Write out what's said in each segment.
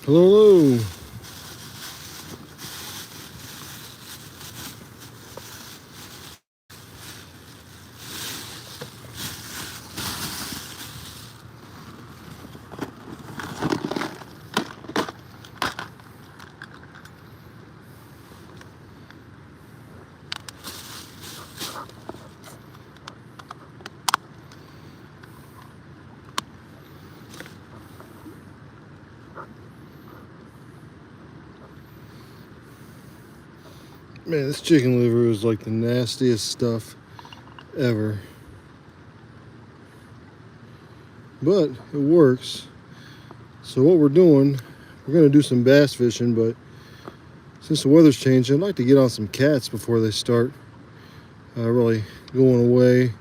Hello, hello. Man, this chicken liver is like the nastiest stuff ever. But it works. So what we're doing, we're gonna do some bass fishing, but since the weather's changing, I'd like to get on some cats before they start really going away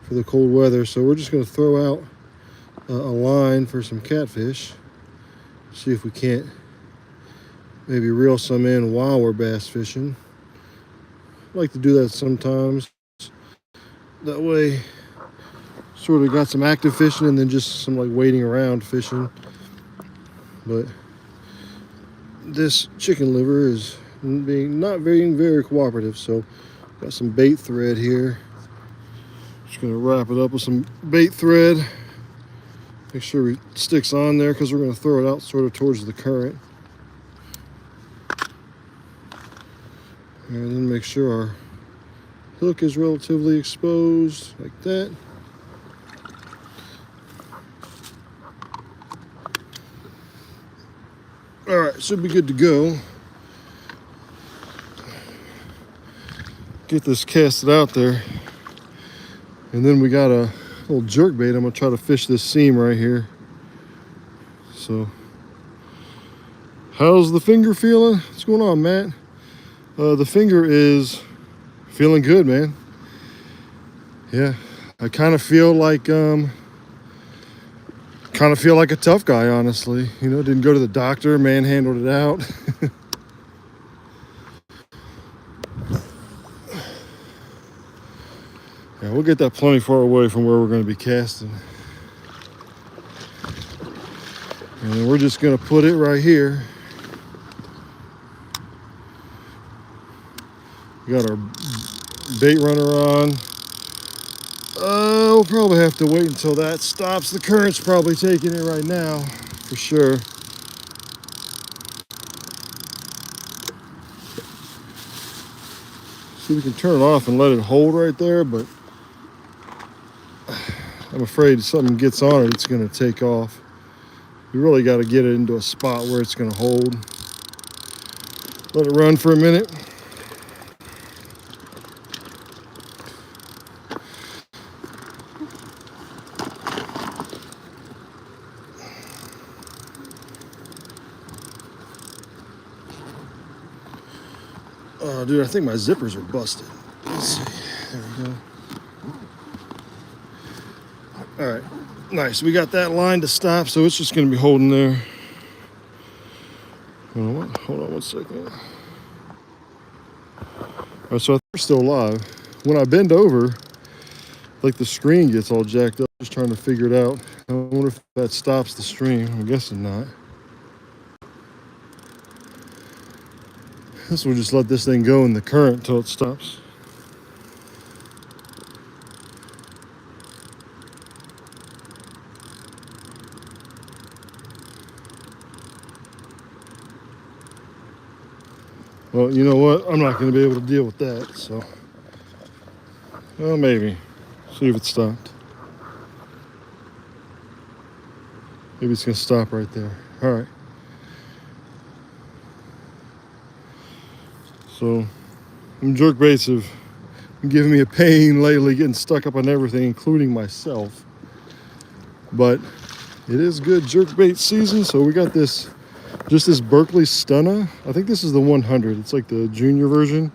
for the cold weather. So we're just gonna throw out a line for some catfish. See if we can't maybe reel some in while we're bass fishing. I like to do that sometimes. That way, sort of got some active fishing and then just some like waiting around fishing. But this chicken liver is not being very cooperative, so got some bait thread here. Just gonna wrap it up with some bait thread. Make sure it sticks on there because we're gonna throw it out sort of towards the current. And then make sure our hook is relatively exposed, like that. All right, should be good to go. Get this casted out there. And then we got a little jerk bait. I'm gonna try to fish this seam right here. So, how's the finger feeling? What's going on, Matt? The finger is feeling good, man. Yeah, I kind of feel like a tough guy, honestly. You know, didn't go to the doctor, manhandled it out. Yeah, we'll get that plenty far away from where we're going to be casting. And we're just going to put it right here. We got our bait runner on. We'll probably have to wait until that stops. The current's probably taking it right now, for sure. See, we can turn it off and let it hold right there, but I'm afraid if something gets on it, it's going to take off. You really got to get it into a spot where it's going to hold. Let it run for a minute. Oh, dude, I think my zippers are busted. Let's see. There we go. All right, nice. We got that line to stop, so it's just going to be holding there. Hold on one second. All right, so I think we're still alive. When I bend over, like the screen gets all jacked up. Just trying to figure it out. I wonder if that stops the stream. I'm guessing not. This will just let this thing go in the current until it stops. Well, you know what? I'm not going to be able to deal with that, so. Well, maybe. See if it stopped. Maybe it's going to stop right there. All right. So, them jerk baits have been giving me a pain lately, getting stuck up on everything, including myself. But it is good jerk bait season, so we got this, just this Berkeley Stunna. I think this is the 100. It's like the junior version.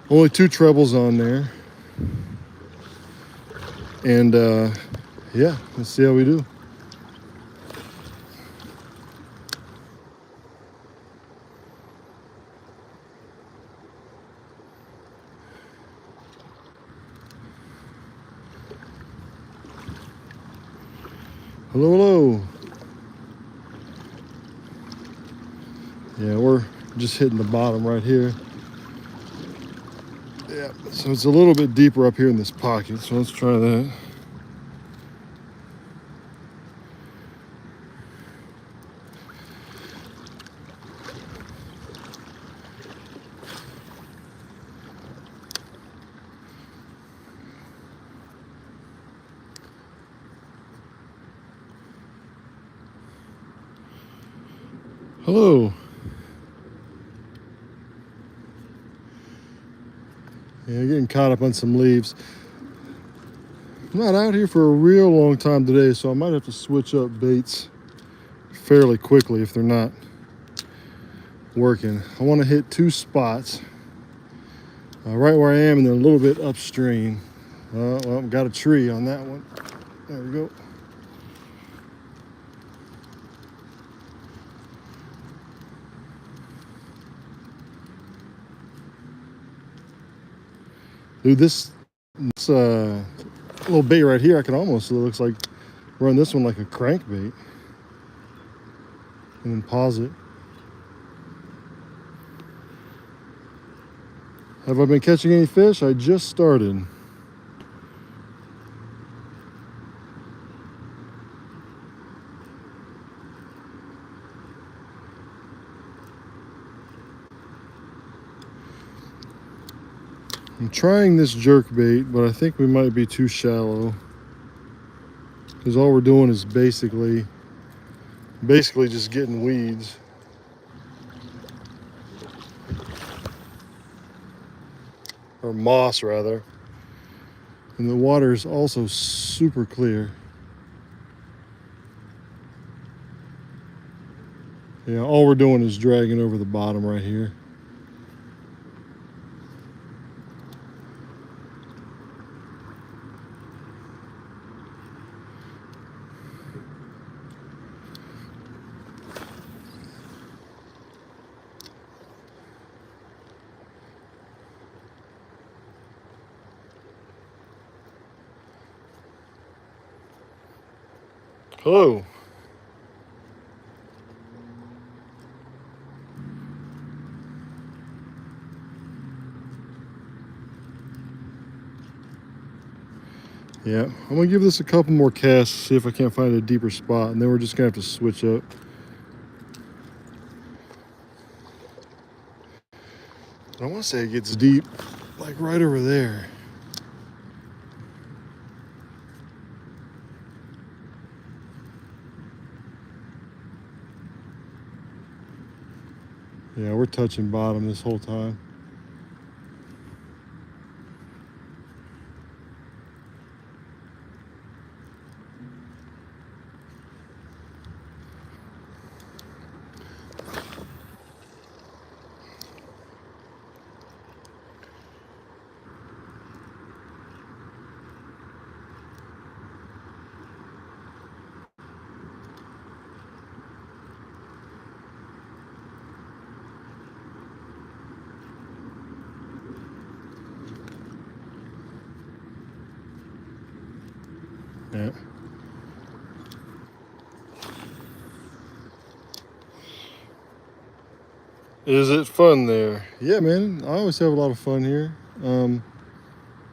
Only 2 trebles on there. And yeah, let's see how we do. Hello, hello. Yeah, we're just hitting the bottom right here. Yeah, so it's a little bit deeper up here in this pocket, so let's try that. Hello. Yeah, getting caught up on some leaves. I'm not out here for a real long time today, so I might have to switch up baits fairly quickly if they're not working. I want to hit 2 spots, right where I am and then a little bit upstream. Well, got a tree on that one. There we go. Dude, this little bait right here, I can almost, it looks like, run this one like a crankbait. And then pause it. Have I been catching any fish? I just started. I'm trying this jerk bait, but I think we might be too shallow. Because all we're doing is basically just getting weeds. Or moss, rather. And the water is also super clear. Yeah, all we're doing is dragging over the bottom right here. Hello. Yeah, I'm gonna give this a couple more casts, see if I can't find a deeper spot, and then we're just gonna have to switch up. I want to say it gets deep, like right over there. Yeah, we're touching bottom this whole time. Yeah. Is it fun there? Yeah, man, I always have a lot of fun here.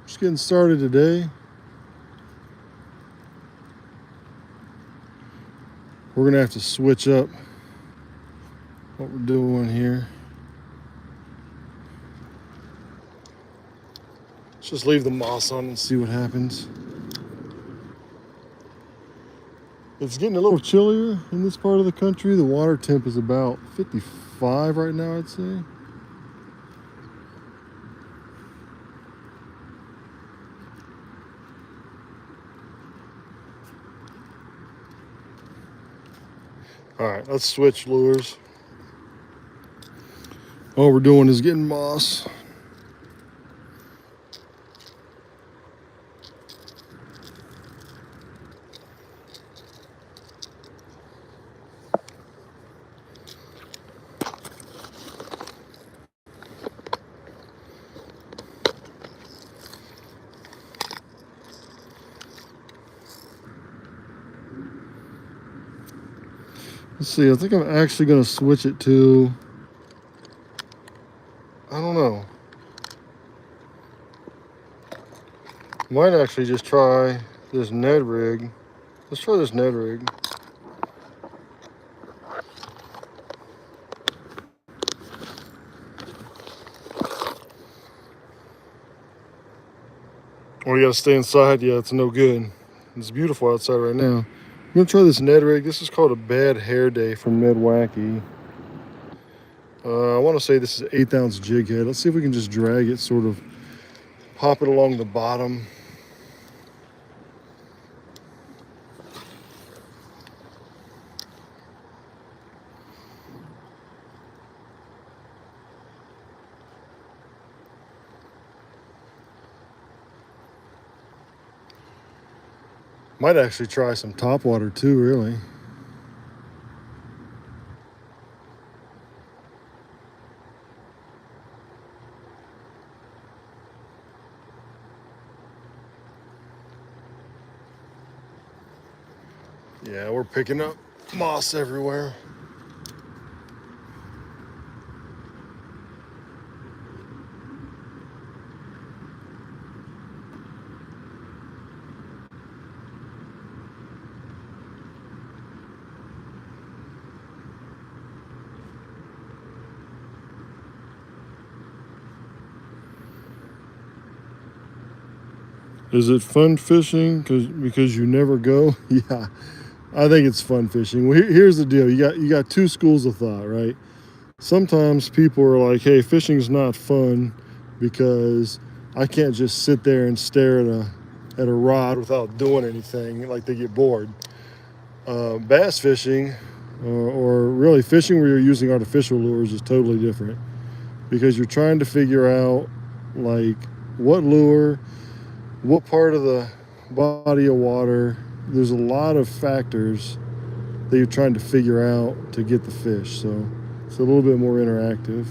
Just getting started today. We're gonna have to switch up what we're doing here. Let's just leave the moss on and see what happens. It's getting a little chillier in this part of the country. The water temp is about 55 right now, I'd say. All right, let's switch lures. All we're doing is getting moss. Let's see, I think I'm actually gonna switch it to I don't know. Might actually just try this Ned rig. Let's try this Ned rig. Oh, you gotta stay inside. Yeah, it's no good. It's beautiful outside right now. I'm gonna try this Ned rig. This is called a Bad Hair Day from Nedwacky. I want to say this is 1/8 ounce jig head. Let's see if we can just drag it, sort of pop it along the bottom. Might actually try some top water too, really. Yeah, we're picking up moss everywhere. Is it fun fishing because you never go? Yeah, I think it's fun fishing. Well, here's the deal. You got two schools of thought, right? Sometimes people are like, "Hey, fishing's not fun because I can't just sit there and stare at a rod without doing anything." Like they get bored. Bass fishing, or really fishing where you're using artificial lures, is totally different because you're trying to figure out like what lure, what part of the body of water. There's a lot of factors that you're trying to figure out to get the fish, so it's a little bit more interactive.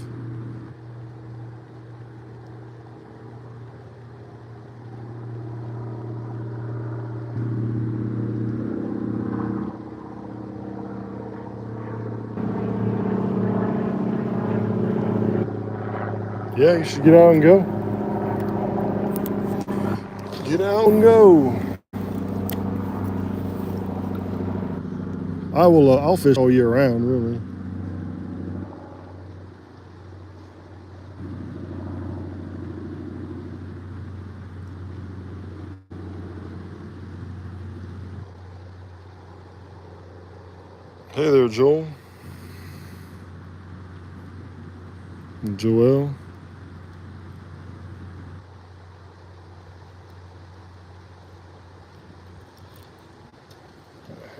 Yeah, you should get out and go. Get out and go. I'll fish all year round, really. Hey there, Joel. And Joel.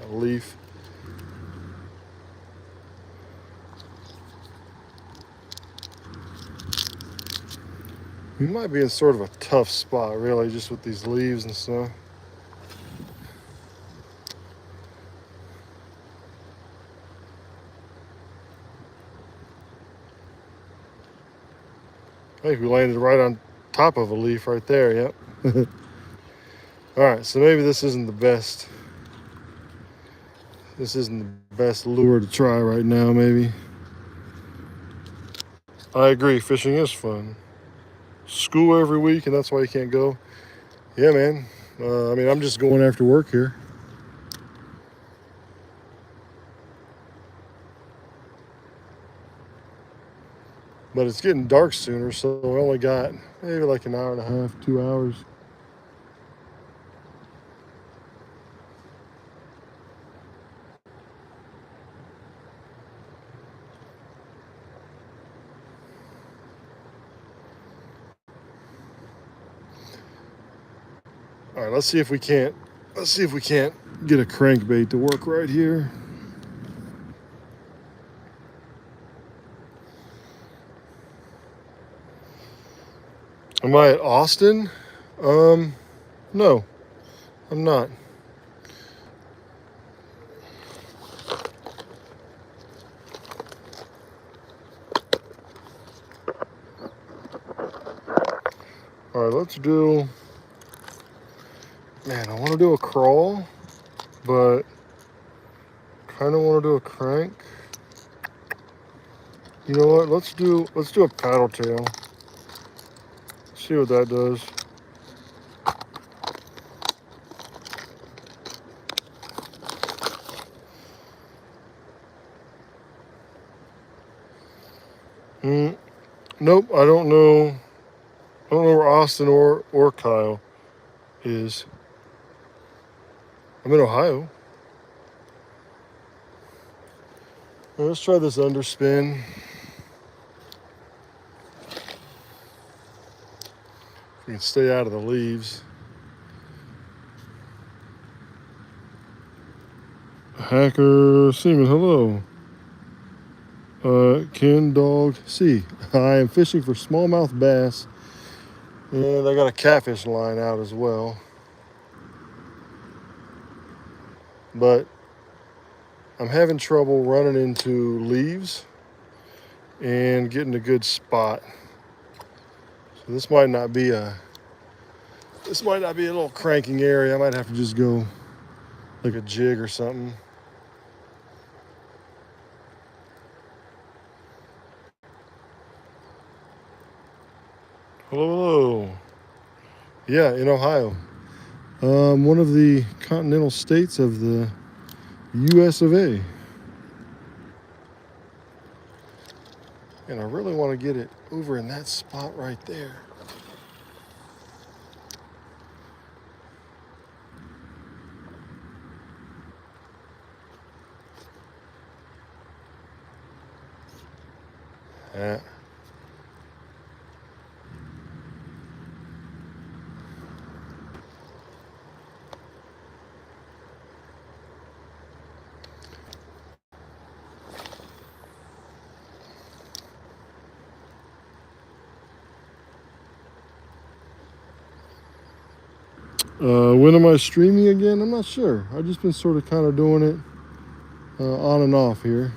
A leaf. We might be in sort of a tough spot, really, just with these leaves and stuff. I think we landed right on top of a leaf right there, yep. All right, so maybe this isn't the best. This isn't the best lure to try right now, maybe. I agree, fishing is fun. School every week, and that's why you can't go. Yeah, man. I mean, I'm just going after work here. But it's getting dark sooner, so we only got maybe like an hour and a half, 2 hours. All right, let's see if we can't get a crankbait to work right here. Am I at Austin? No, I'm not. All right, let's do, man, I want to do a crawl, but kind of want to do a crank. You know what? Let's do a paddle tail. See what that does. Nope, I don't know. I don't know where Austin or Kyle is. I'm in Ohio. Well, let's try this underspin. We can stay out of the leaves. Hacker Seaman, hello. Ken Dog C. I am fishing for smallmouth bass, and I got a catfish line out as well. But I'm having trouble running into leaves and getting a good spot. So this might not be a little cranking area. I might have to just go like a jig or something. Hello. Yeah, in Ohio. One of the continental states of the US of A. And I really want to get it over in that spot right there. Yeah. When am I streaming again? I'm not sure. I've just been sort of kind of doing it on and off here.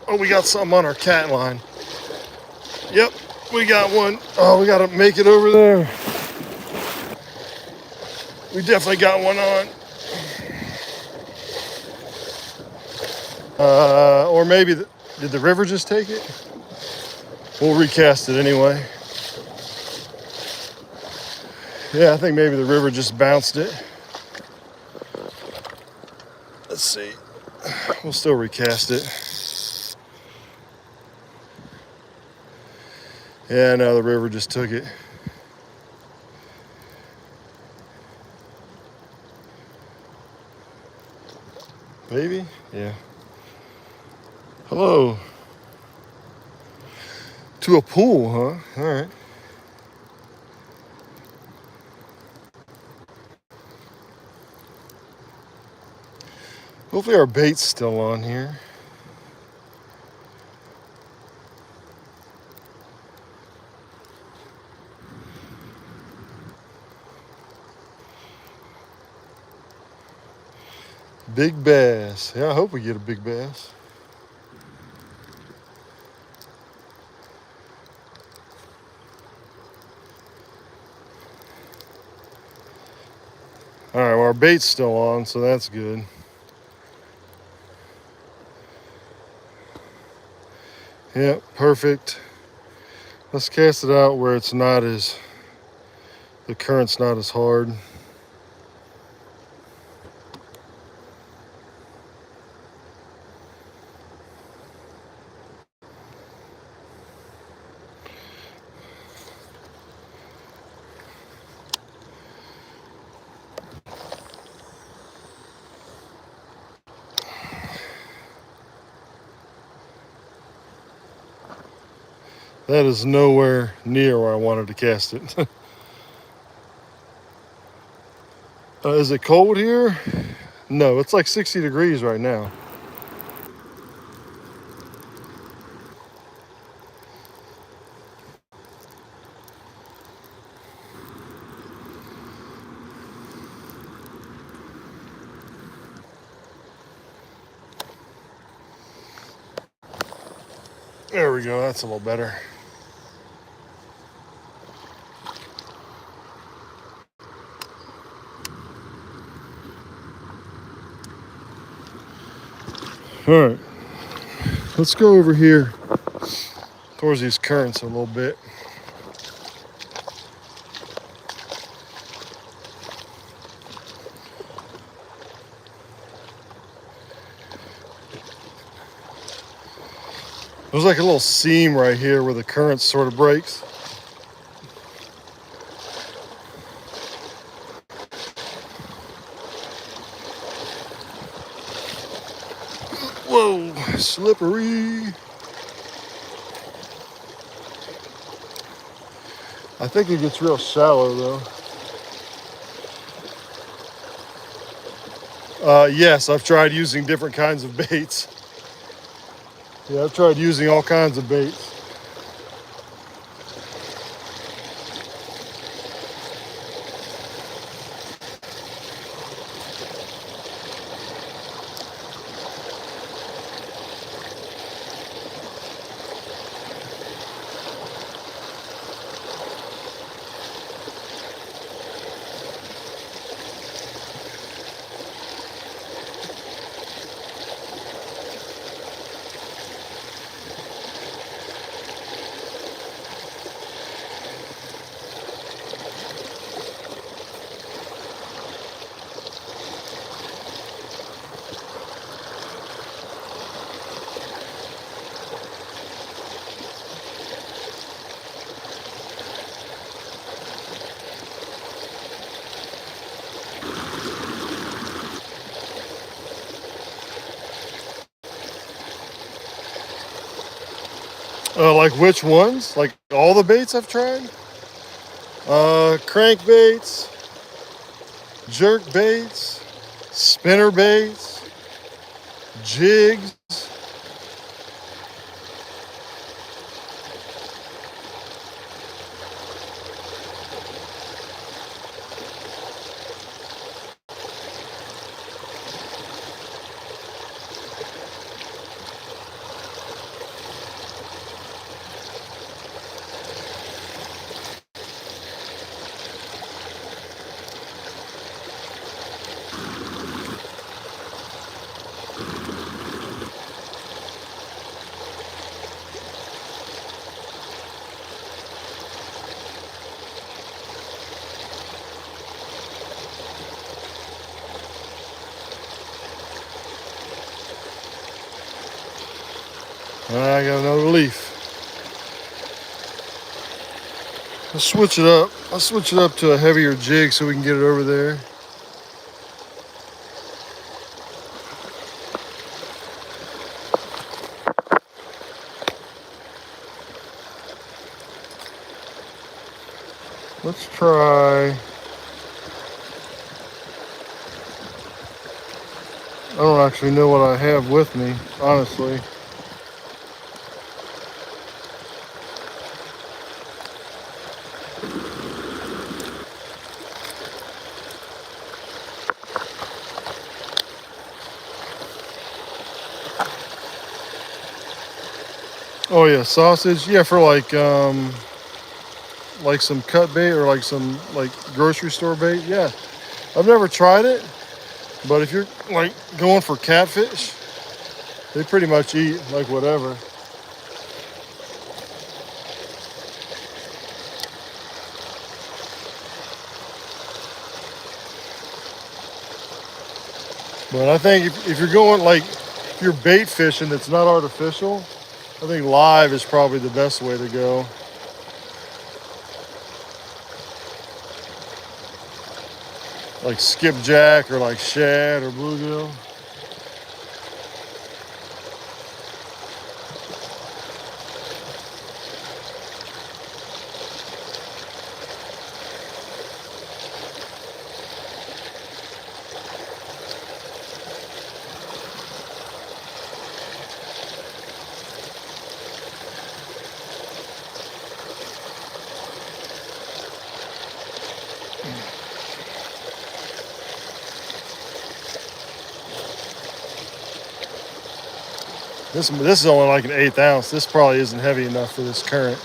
Oh, we got something on our cat line. Yep, we got one. Oh, we got to make it over there. We definitely got one on. Or maybe, did the river just take it? We'll recast it anyway. Yeah, I think maybe the river just bounced it. Let's see. We'll still recast it. Yeah, no, the river just took it. Maybe? Yeah. Hello. To a pool, huh? All right. Hopefully our bait's still on here. Big bass. Yeah, I hope we get a big bass. All right, well, our bait's still on, so that's good. Yep, perfect. Let's cast it out where it's not as, the current's not as hard. That is nowhere near where I wanted to cast it. Is it cold here? No, it's like 60 degrees right now. There we go, that's a little better. All right, let's go over here towards these currents a little bit. There's like a little seam right here where the current sort of breaks. Whoa, slippery. I think it gets real shallow though. Yes, I've tried using different kinds of baits. Yeah, I've tried using all kinds of baits. Like which ones? Like all the baits I've tried? Crank baits, jerk baits, spinner baits, jigs. I got another leaf. I'll switch it up. I'll switch it up to a heavier jig so we can get it over there. Let's try. I don't actually know what I have with me, honestly. Oh yeah, sausage. Yeah, for like some cut bait or like some like grocery store bait. Yeah, I've never tried it, but if you're like going for catfish, they pretty much eat like whatever. But I think if you're going like, if you're bait fishing that's not artificial, I think live is probably the best way to go. Like skipjack or like shad or bluegill. This is only like an 1/8 ounce. This probably isn't heavy enough for this current.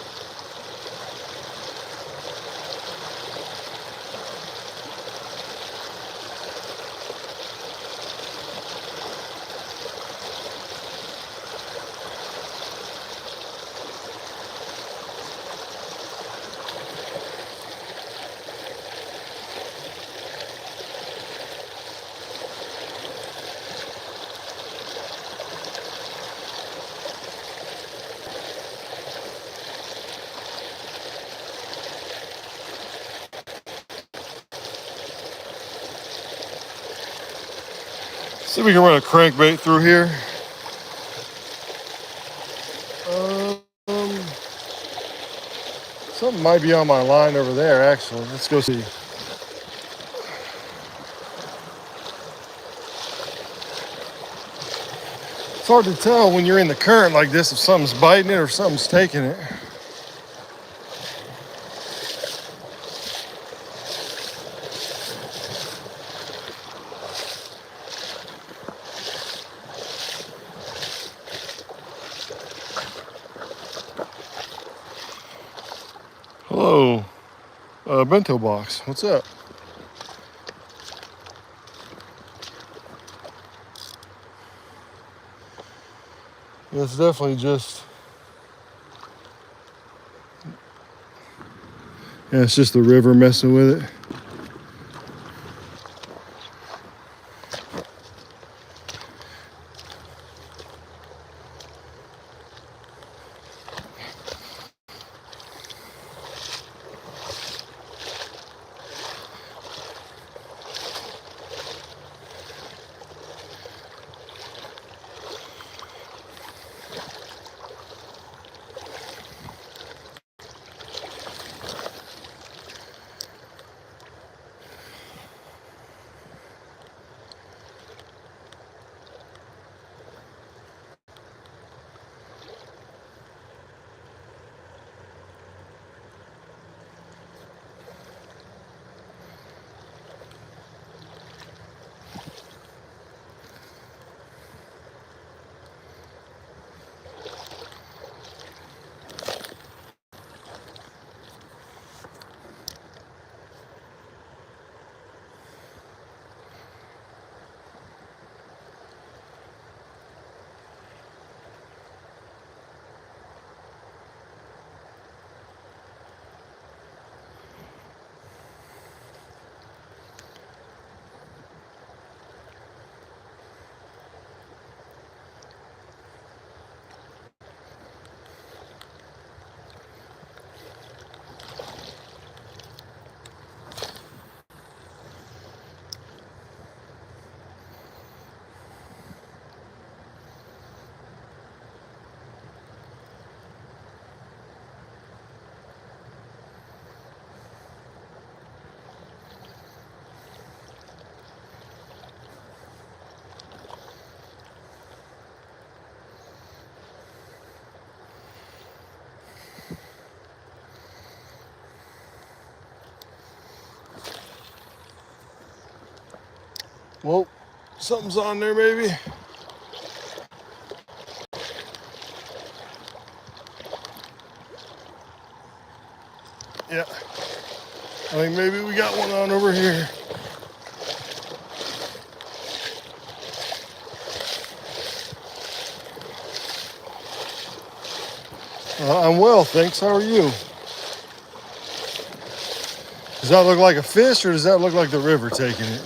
See if we can run a crankbait through here. Something might be on my line over there, actually. Let's go see. It's hard to tell when you're in the current like this if something's biting it or something's taking it. Hello, bento box. What's up? It's definitely just, yeah, it's just the river messing with it. Well, something's on there, maybe. Yeah, I think maybe we got one on over here. I'm well, thanks. How are you? Does that look like a fish, or does that look like the river taking it?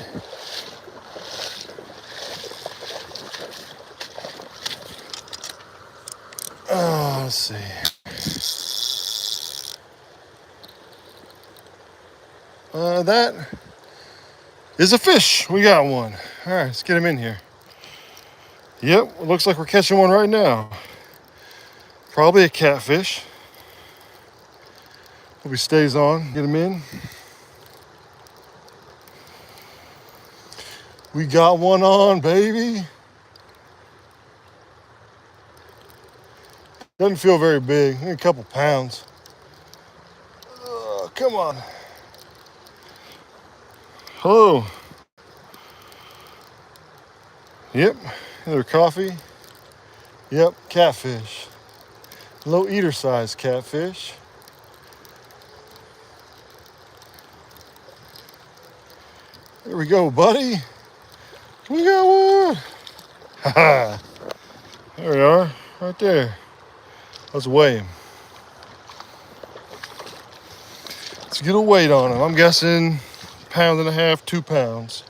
Oh, let's see. That is a fish. We got one. All right, let's get him in here. Yep, it looks like we're catching one right now. Probably a catfish. Hope he stays on. Get him in. We got one on, baby. Doesn't feel very big. A couple pounds. Come on. Hello. Yep, another coffee. Yep, catfish. Low eater size catfish. There we go, buddy. We got one. Ha. There we are, right there. Let's weigh him. Let's get a weight on him. I'm guessing 1.5 pounds, 2 pounds.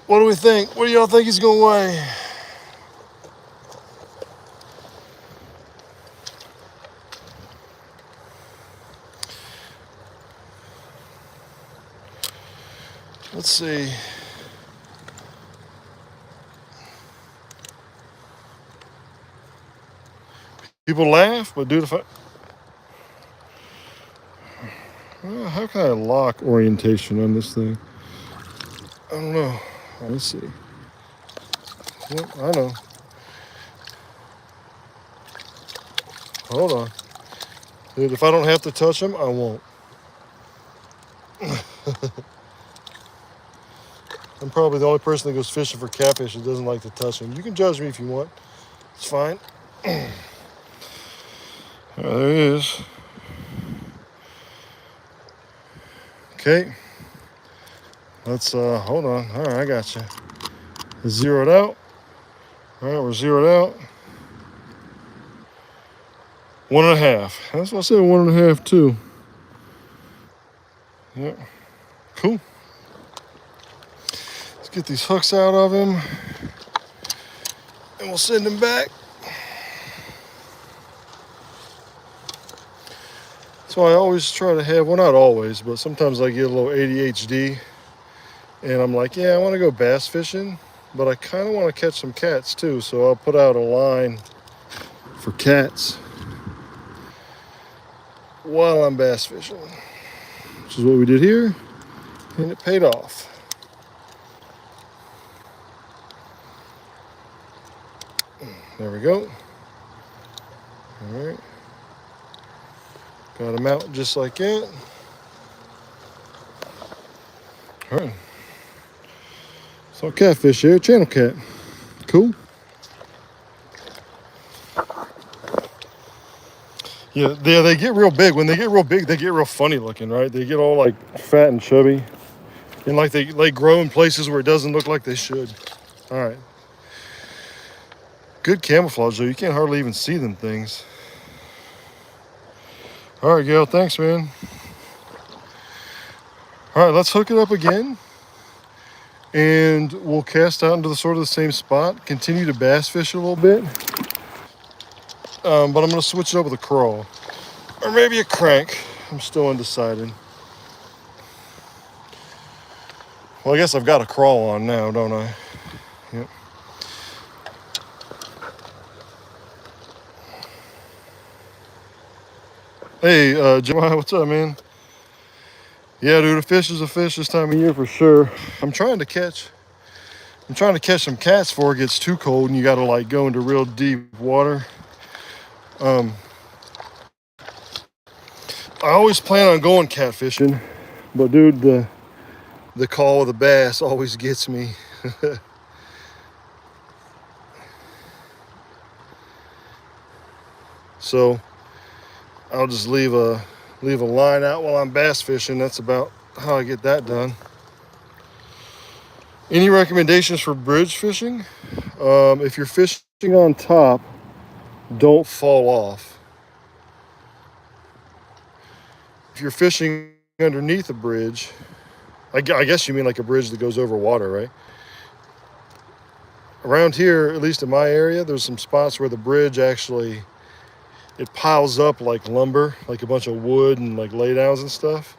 What do we think? What do y'all think he's gonna weigh? Let's see. People laugh, but dude, how can I lock orientation on this thing? I don't know. Let's see. Yep, I know. Hold on. Dude, if I don't have to touch him, I won't. I'm probably the only person that goes fishing for catfish that doesn't like to touch them. You can judge me if you want. It's fine. There he is. Okay. Let's, hold on. All right, I got you. Zeroed out. All right, we're zeroed out. 1.5. That's what I said, 1.5 too. Yep. Cool. Let's get these hooks out of him. And we'll send him back. So I always try to have, well, not always, but sometimes I get a little ADHD. And I'm like, yeah, I want to go bass fishing, but I kind of want to catch some cats too. So I'll put out a line for cats while I'm bass fishing, which is what we did here, and it paid off. There we go. All right. Got him out just like that. All right. So catfish here, channel cat. Cool. Yeah, they get real big. When they get real big, they get real funny looking, right? They get all like fat and chubby. And like they grow in places where it doesn't look like they should. All right. Good camouflage though. You can't hardly even see them things. All right, Gail, thanks, man. All right, let's hook it up again. And we'll cast out into the sort of the same spot. Continue to bass fish a little bit. But I'm gonna switch it up with a crawl. Or maybe a crank. I'm still undecided. Well, I guess I've got a crawl on now, don't I? Yep. Hey, Jeremiah, what's up, man? Yeah, dude, a fish is a fish this time of year for sure. I'm trying to catch some cats before it gets too cold and you gotta like go into real deep water. I always plan on going catfishing, but dude, the call of the bass always gets me. So I'll just leave a line out while I'm bass fishing. That's about how I get that done. Any recommendations for bridge fishing? If you're fishing on top, don't fall off. If you're fishing underneath a bridge, I guess you mean like a bridge that goes over water, right? Around here, at least in my area, there's some spots where the bridge actually, it piles up like lumber, like a bunch of wood and like laydowns and stuff.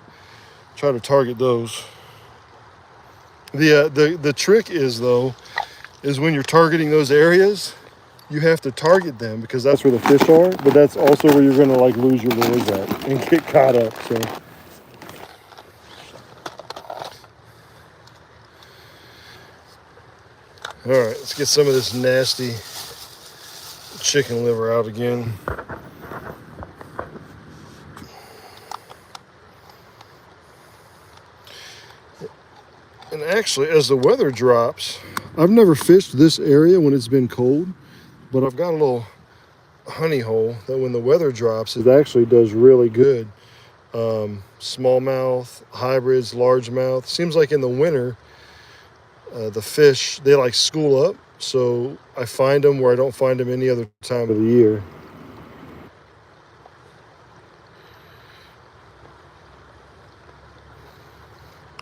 Try to target those. The trick is though, is when you're targeting those areas, you have to target them because that's where the fish are, but that's also where you're gonna like lose your lures at and get caught up, so. All right, let's get some of this nasty chicken liver out again. And actually, as the weather drops, I've never fished this area when it's been cold, But I've got a little honey hole that when the weather drops, it actually does really good. Smallmouth, hybrids, largemouth. Seems like in the winter, the fish, they like school up. So I find them where I don't find them any other time of the year.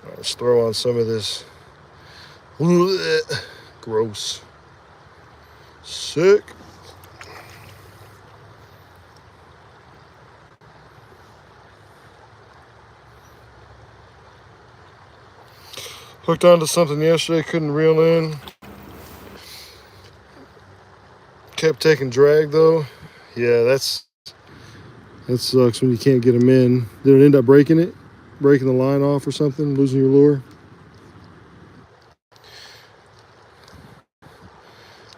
All right, let's throw on some of this. Gross. Sick. Hooked onto something yesterday, couldn't reel in. Kept taking drag though. Yeah, that sucks when you can't get them in. Did it end up breaking it? Breaking the line off or something? Losing your lure?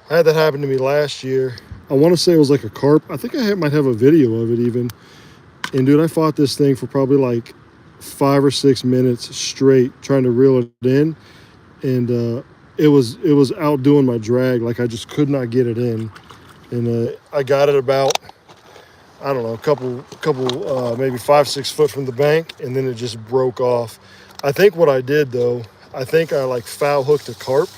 I had that happen to me last year. I want to say it was like a carp. I think I might have a video of it even. And dude, I fought this thing for probably like 5 or 6 minutes straight trying to reel it in. And it was outdoing my drag. Like I just could not get it in. And I got it about, I don't know, a couple maybe 5-6 foot from the bank, and then it just broke off. I think what I did though, I think I like foul hooked a carp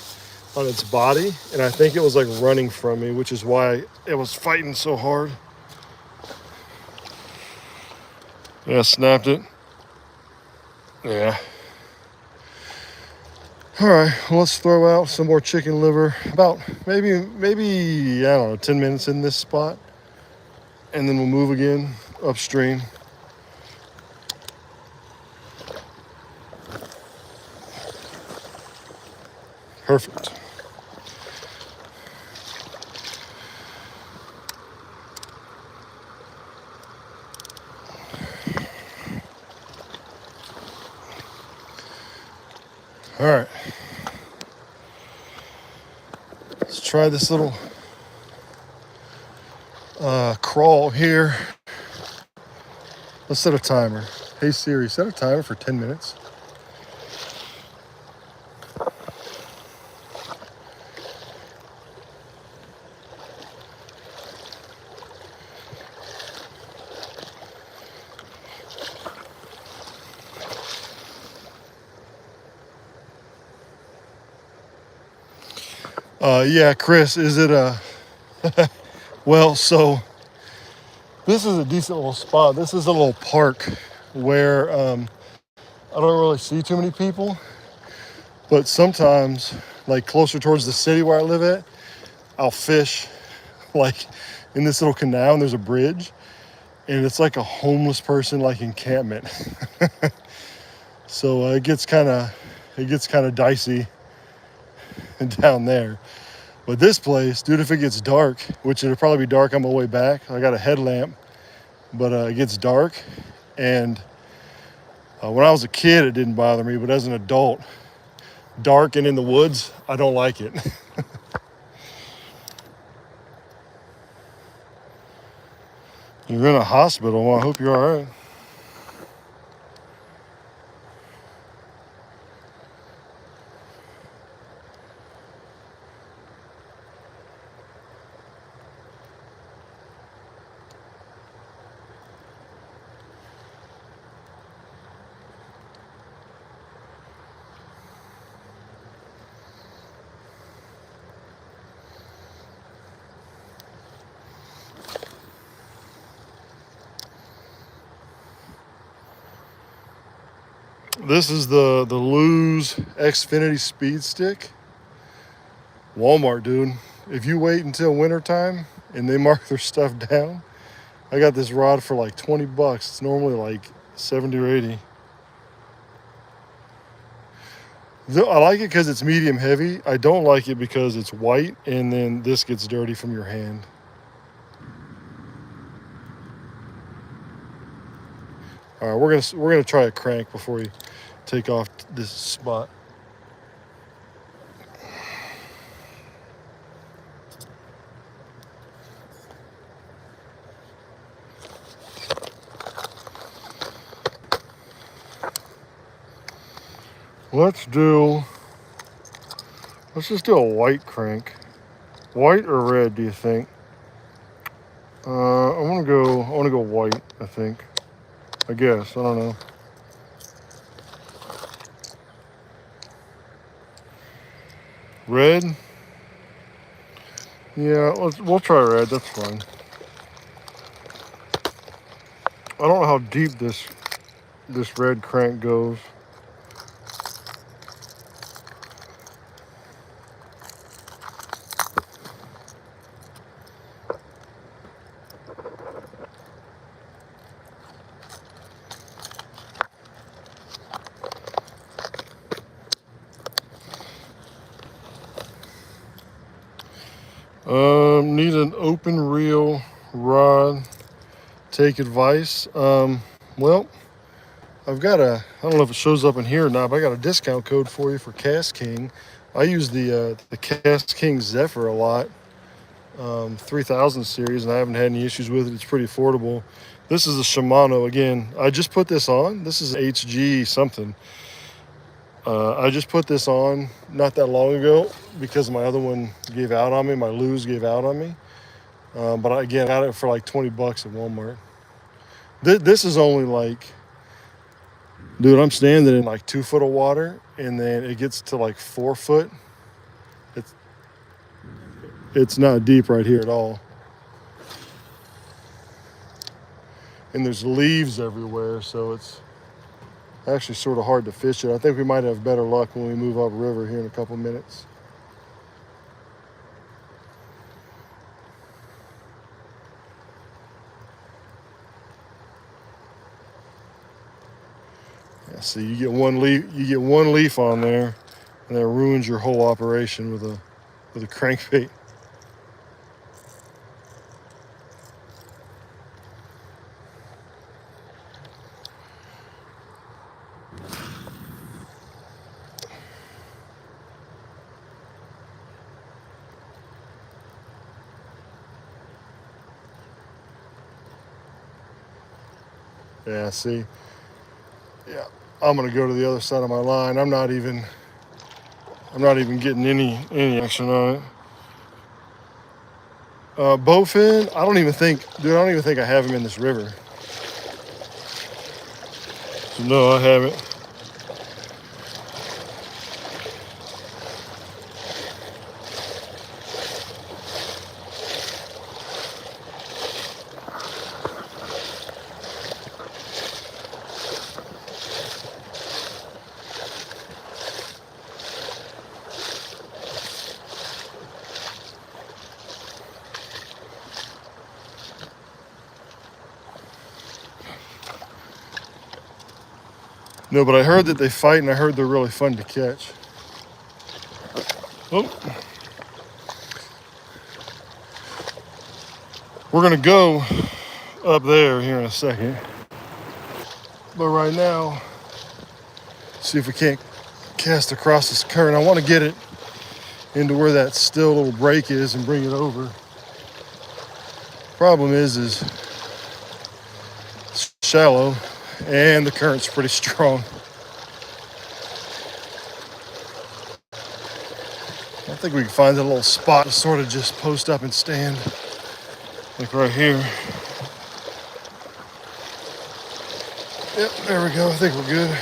on its body, and I think it was like running from me, which is why it was fighting so hard. Yeah, snapped it. Yeah. All right, well, let's throw out some more chicken liver. About maybe I don't know, 10 minutes in this spot, and then we'll move again upstream. Perfect. All right. Let's try this little crawl here. Let's set a timer. Hey Siri, set a timer for 10 minutes. Yeah, Chris, is it a... Well, so this is a decent little spot. This is a little park where I don't really see too many people, but sometimes, like closer towards the city where I live at, I'll fish like in this little canal, and there's a bridge, and it's like a homeless person like encampment. So it gets kind of dicey down there. But this place, dude, if it gets dark, which it'll probably be dark on my way back, I got a headlamp, but it gets dark. And when I was a kid, it didn't bother me, but as an adult, dark and in the woods, I don't like it. You're in a hospital. Well, I hope you're all right. This is the Lose Xfinity Speed Stick. Walmart, dude. If you wait until wintertime and they mark their stuff down, I got this rod for like 20 bucks. It's normally like 70 or 80. I like it because it's medium heavy. I don't like it because it's white and then this gets dirty from your hand. All right, we're gonna try a crank before we take off this spot. Let's just do a white crank. White or red, do you think? I want to go white, I think. I guess, I don't know. Red? Yeah, we'll try red, that's fine. I don't know how deep this red crank goes. Need an open reel rod. Take advice. Well, I've got I don't know if it shows up in here or not, but I got a discount code for you for KastKing. I use the KastKing Zephyr a lot, 3000 series, and I haven't had any issues with it. It's pretty affordable. This is a Shimano. Again, I just put this on. This is HG something. I just put this on not that long ago because my other one gave out on me. My Lose gave out on me. But again, I got it for like 20 bucks at Walmart. This is only like, dude, I'm standing in like 2 foot of water, and then it gets to like 4 foot. It's not deep right here at all. And there's leaves everywhere, so it's actually sort of hard to fish it. I think we might have better luck when we move upriver here in a couple minutes. Yeah, see, you get one leaf on there, and that ruins your whole operation with a crankbait. Yeah, see, yeah, I'm gonna go to the other side of my line. I'm not even getting any action on it. Bowfin, I don't even think I have him in this river. So no, I haven't. No, but I heard that they fight, and I heard they're really fun to catch. Oh. We're gonna go up there here in a second. But right now, see if we can't cast across this current. I want to get it into where that still little break is and bring it over. Problem is it's shallow and the current's pretty strong. I think we can find a little spot to sort of just post up and stand, like right here. Yep, there we go. I think we're good.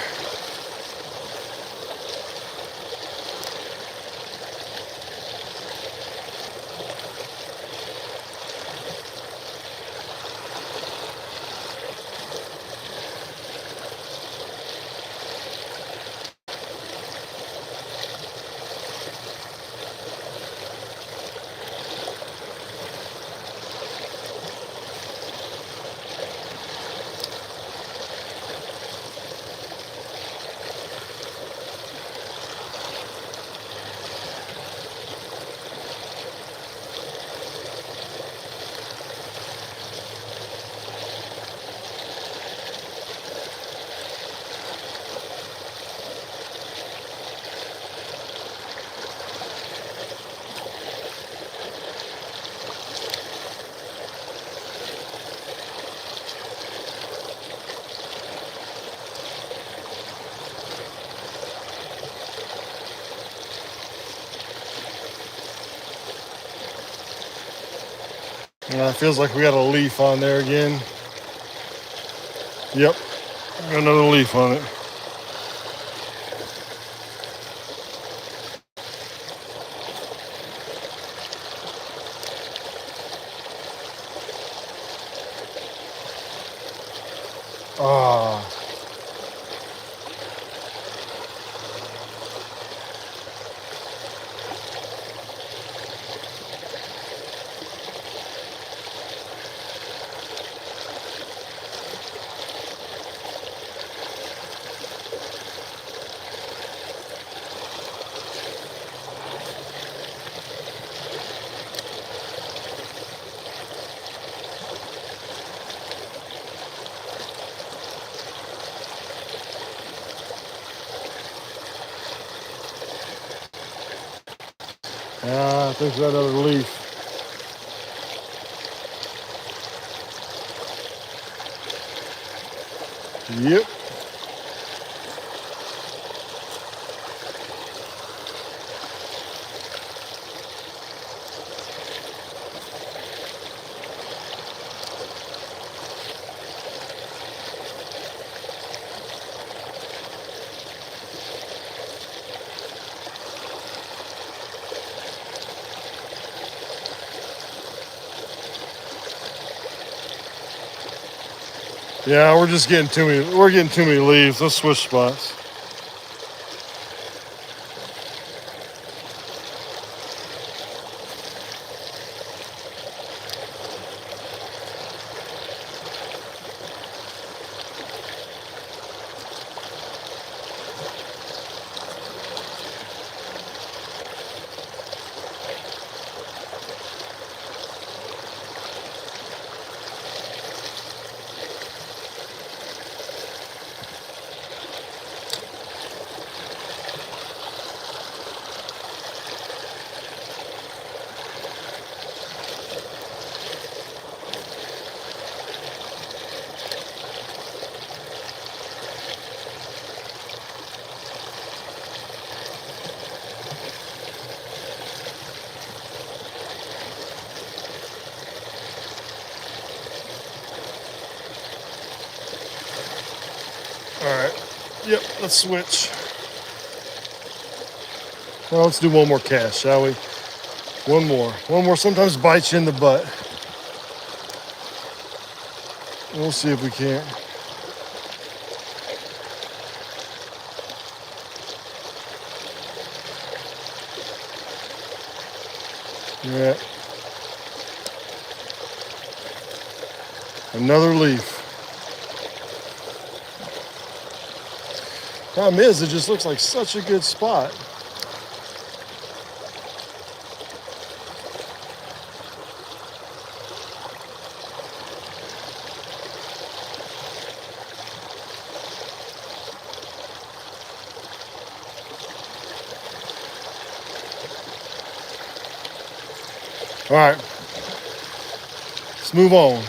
It feels like we got a leaf on there again. Yep, got another leaf on it. Ah. I think we got another leaf. Yep. Yeah, we're just getting too many. We're getting too many leaves. Let's switch spots. All right. Yep. Let's switch. Well, let's do one more cast, shall we? One more. One more sometimes bites you in the butt. We'll see if we can't. Yeah. Another leaf. Problem is, it just looks like such a good spot. All right, let's move on.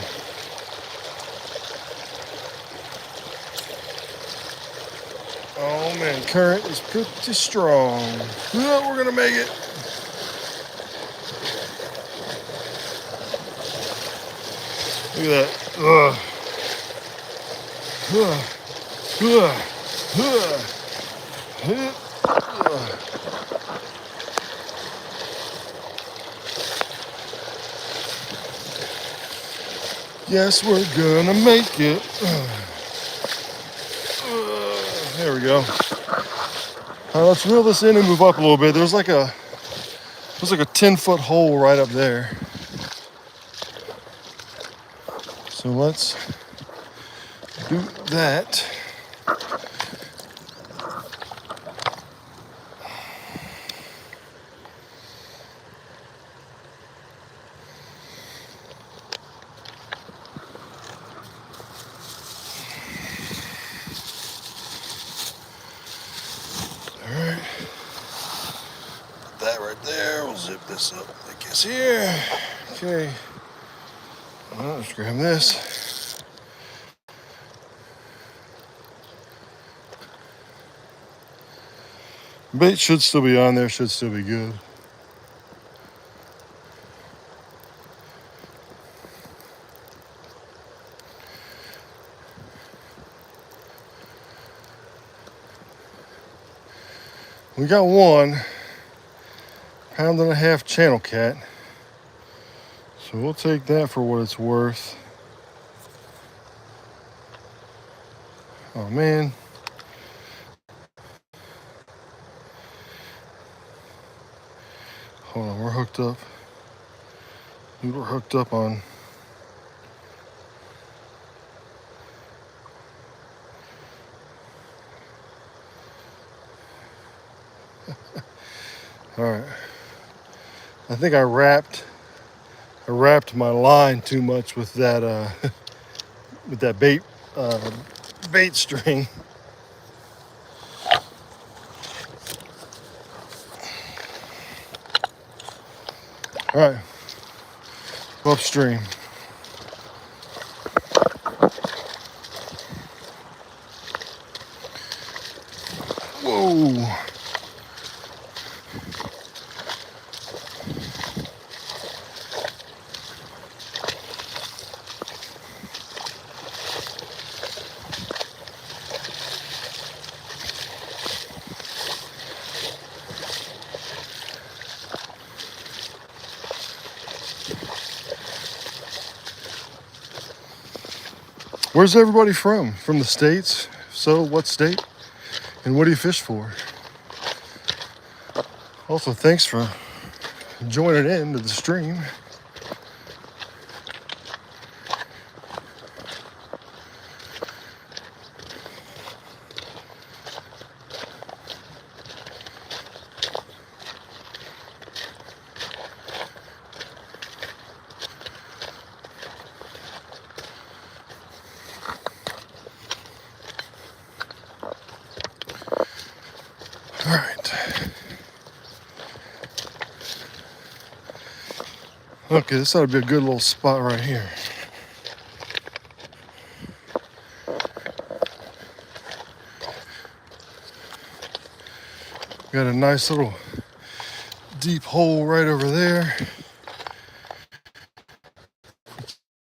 Oh man, current is pretty strong. Oh, we're gonna make it. Look at that. Ugh. Ugh. Ugh. Ugh. Ugh. Yes, we're gonna make it. There we go. All right, let's reel this in and move up a little bit. There's like a 10-foot hole right up there. So let's do that. That right there, we'll zip this up, I guess, here. Okay. Well, let's grab this. Bait should still be on there, should still be good. We got 1.5 pound channel cat. So we'll take that for what it's worth. Oh man. Hold on, we're hooked up. We were hooked up on. All right. I think I wrapped my line too much with that with that bait string. All right. Upstream. Whoa. Where's everybody from? From the States? So what state? And what do you fish for? Also, thanks for joining in to the stream. All right. Okay, this ought to be a good little spot right here. Got a nice little deep hole right over there.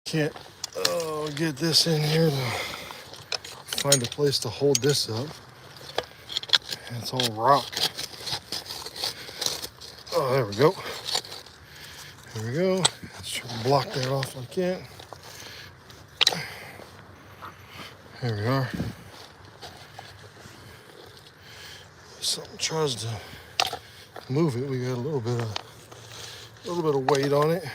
Can't get this in here to find a place to hold this up. It's all rock. Oh, there we go. Here we go. Let's try to block that off if I can. Here we are. If something tries to move it, we got a little bit of weight on it.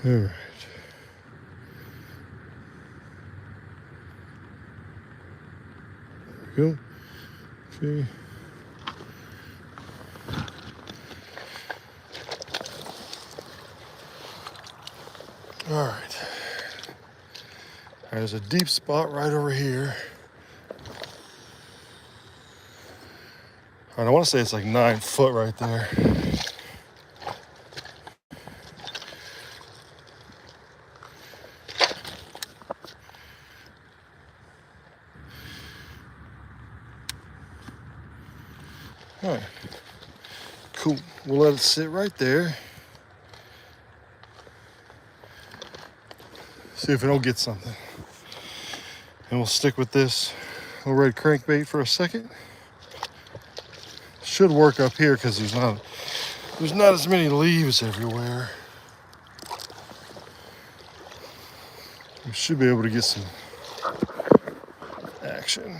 All right. There we go. Okay. All right. There's a deep spot right over here. I want to say it's like 9 foot right there. All right. Cool. We'll let it sit right there. See if it don't get something. And we'll stick with this little red crankbait for a second. Should work up here because there's not as many leaves everywhere. We should be able to get some action.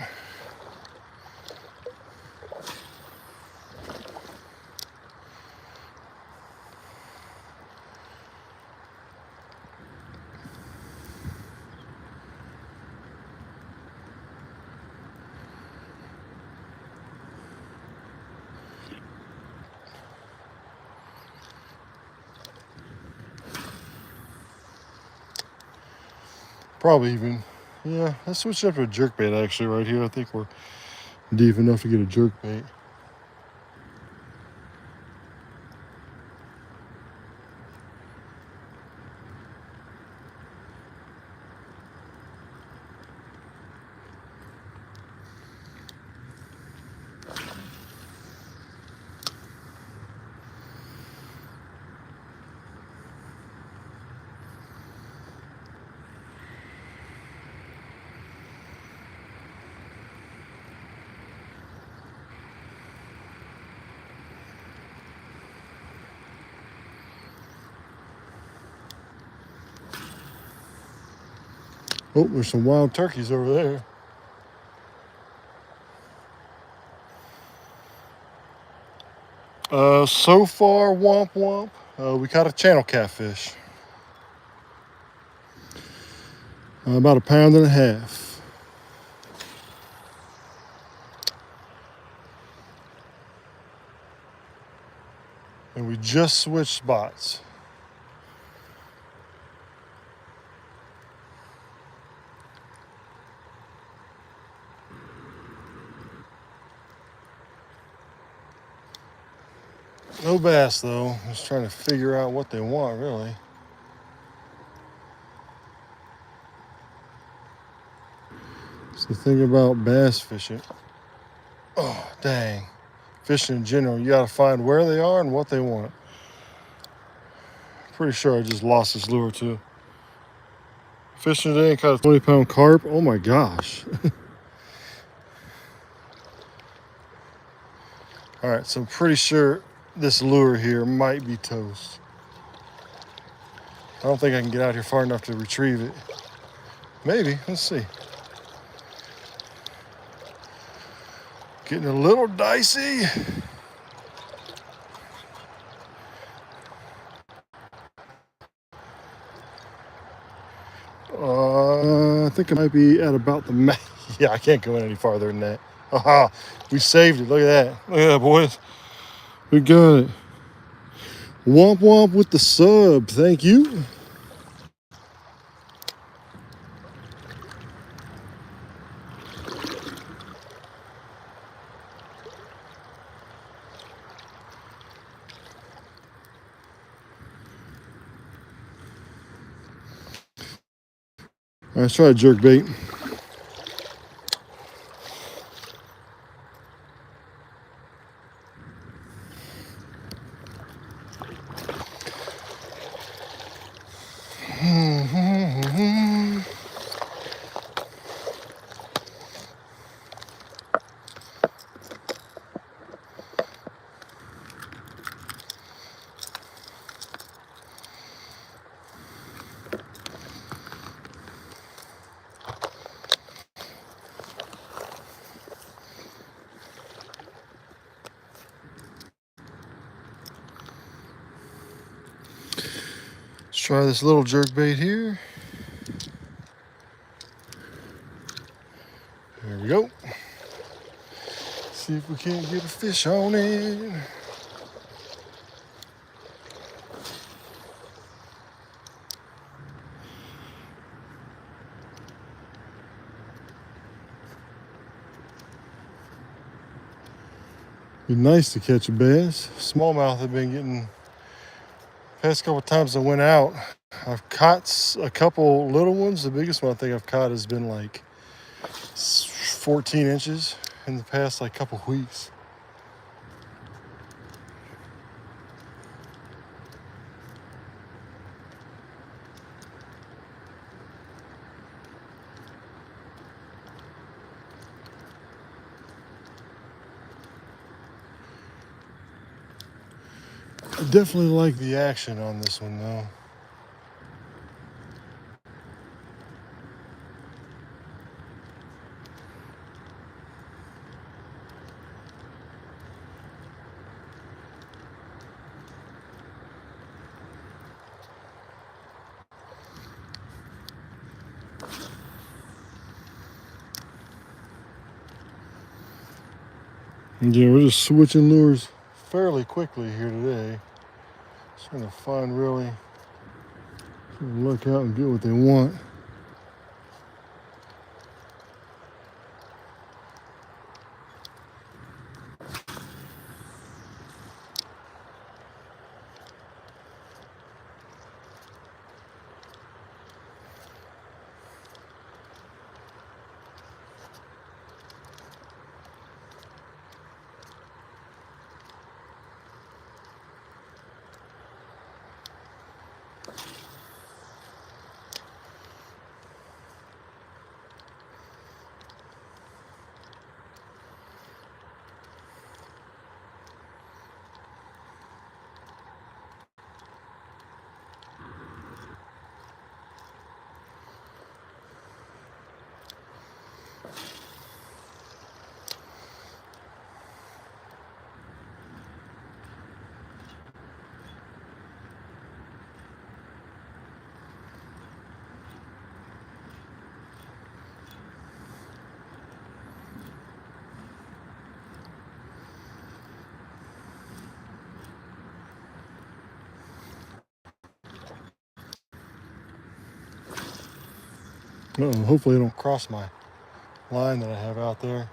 Probably even, yeah, let's switch up to a jerkbait actually right here. I think we're deep enough to get a jerkbait. Oh, there's some wild turkeys over there. So far, womp womp, we caught a channel catfish. About 1.5 pounds. And we just switched spots. No bass though. Just trying to figure out what they want, really. It's the thing about bass fishing. Oh, dang. Fishing in general, you gotta find where they are and what they want. Pretty sure I just lost this lure too. Fishing today and caught a 20-pound carp. Oh my gosh. All right, so I'm pretty sure this lure here might be toast. I don't think I can get out here far enough to retrieve it. Maybe, let's see. Getting a little dicey. I think it might be at about the max. Yeah, I can't go in any farther than that. Aha, we saved it. Look at that. Look at that, boys. We got it. Womp womp with the sub. Thank you. All right, let's try a jerk bait. Let's try this little jerk bait here. There we go. See if we can't get a fish on it. Be nice to catch a bass. Smallmouth have been getting, past couple times I went out, I've caught a couple little ones. The biggest one I think I've caught has been like 14 inches in the past like couple weeks. I definitely like the action on this one though. Yeah, we're just switching lures fairly quickly here today. Just trying to find really, look out and get what they want. Hopefully it don't cross my line that I have out there.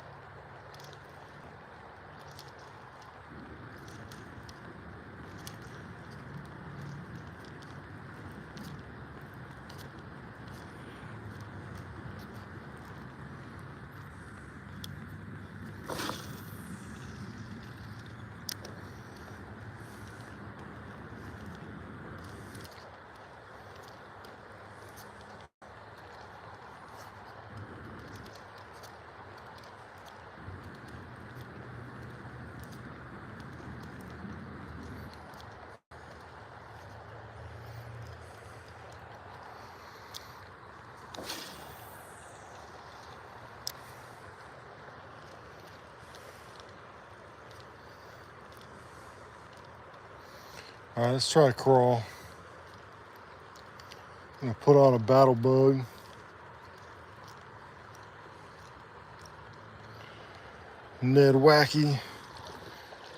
All right, let's try a crawl. I'm gonna put on a battle bug. Nedwacky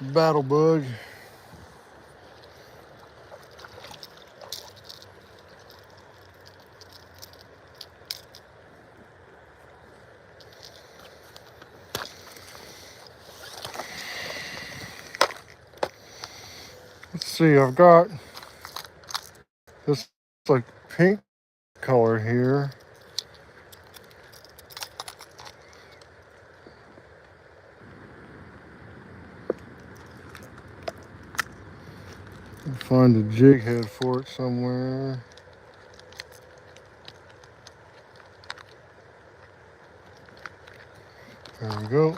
battle bug. Let's see, I've got this like pink color here. Find a jig head for it somewhere. There we go.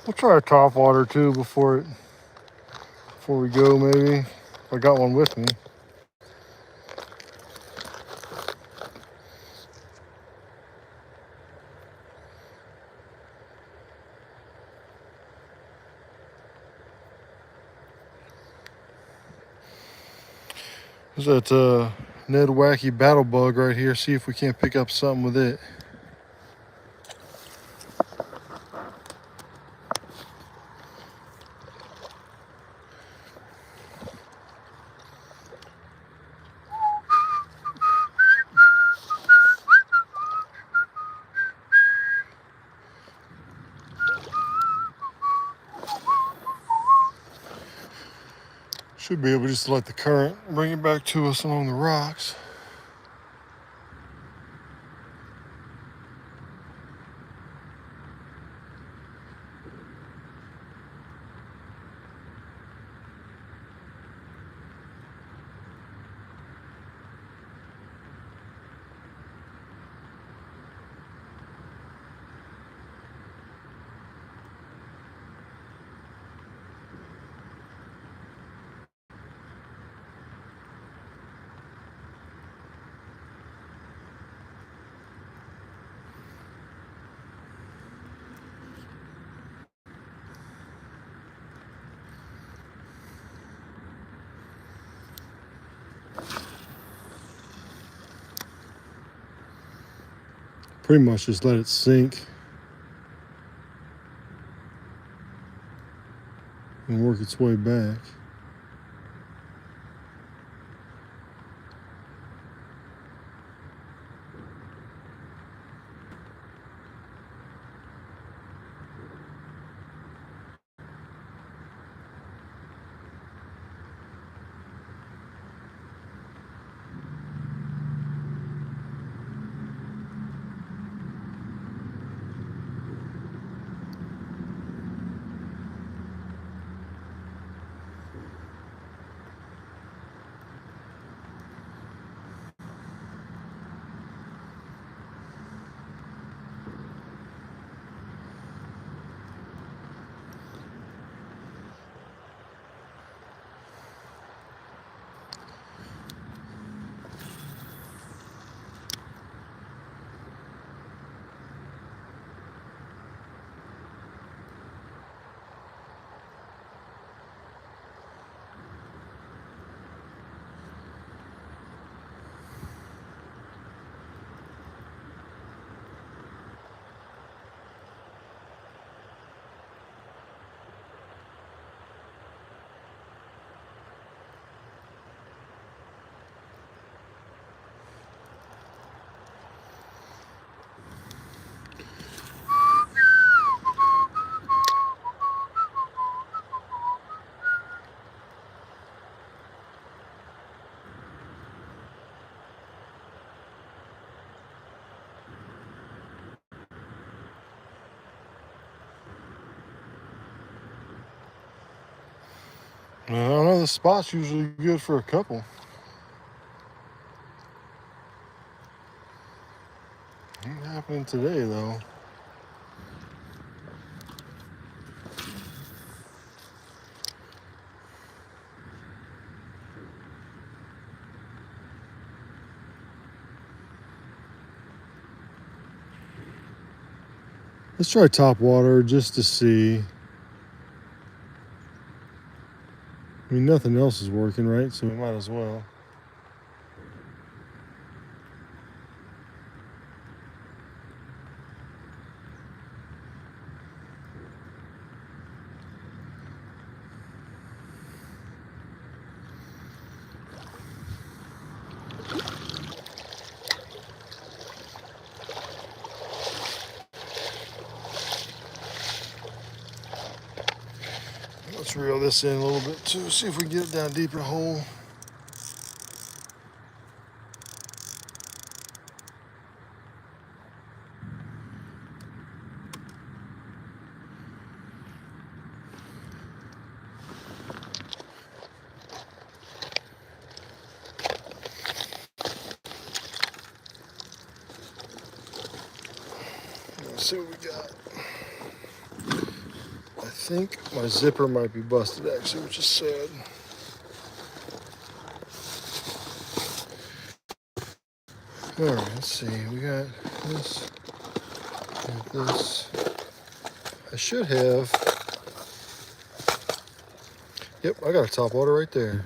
We'll try a top water too before we go, maybe. If I got one with me. There's that Nedwacky battle bug right here. See if we can't pick up something with it. Should be able just to let the current bring it back to us along the rocks. Pretty much just let it sink and work its way back. I don't know, the spot's usually good for a couple. Ain't happening today though. Let's try top water just to see. I mean, nothing else is working, right? So we might as well. Let's reel this in a little bit too, see if we can get it down deep in the hole. Let's see what we got. I think my zipper might be busted actually, which is sad. All right, let's see. We got this, this. I should have. Yep, I got a top water right there.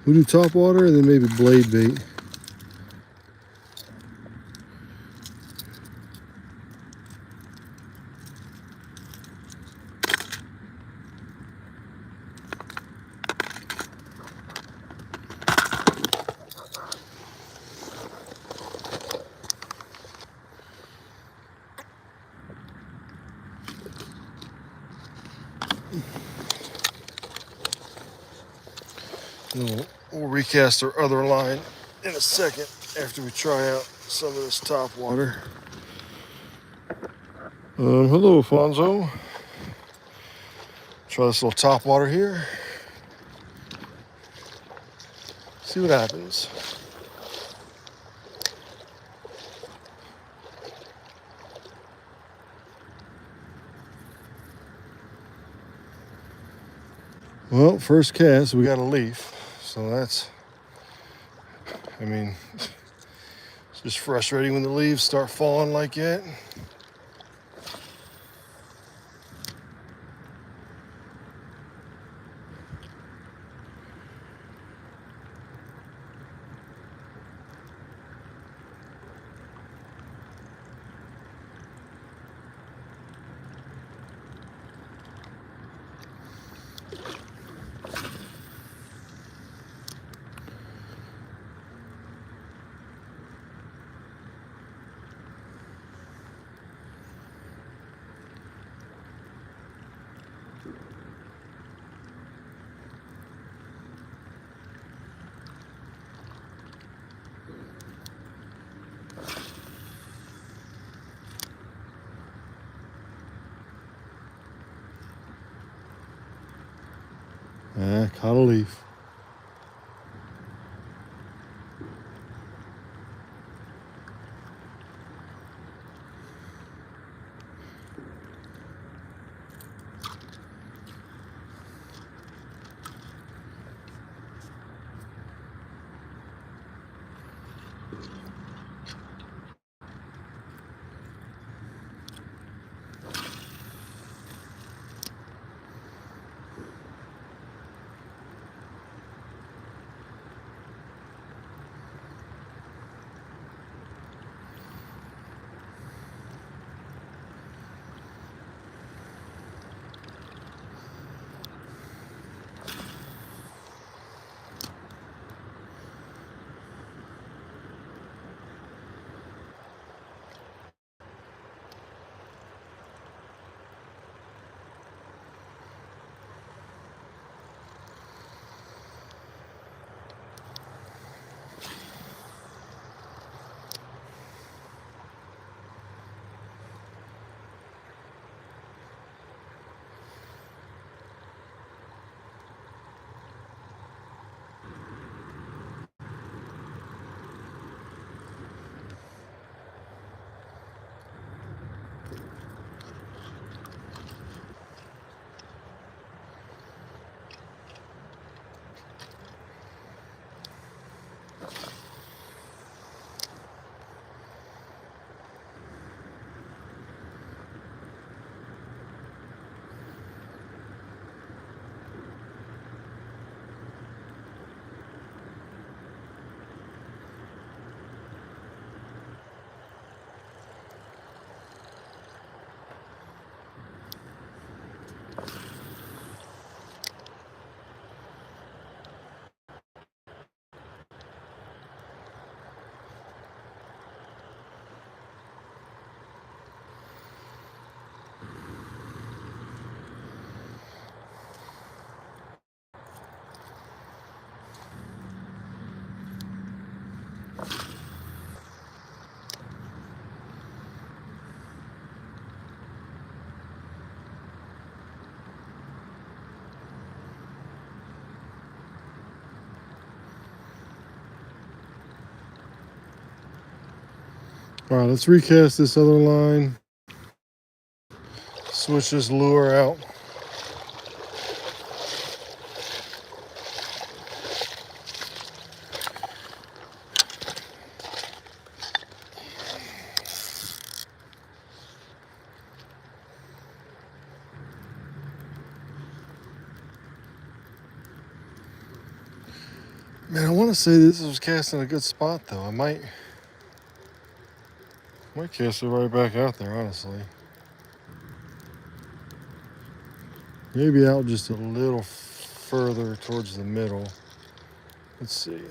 We'll do top water and then maybe blade bait. We'll recast our other line in a second after we try out some of this top water. Hello, Alfonso. Try this little top water here. See what happens. Well, first cast, we got a leaf. So that's, I mean, it's just frustrating when the leaves start falling like that. Caught a leaf. All right, let's recast this other line. Switch this lure out. Man, I want to say this was casting a good spot though. I might cast it right back out there, honestly. Maybe out just a little further towards the middle. Let's see.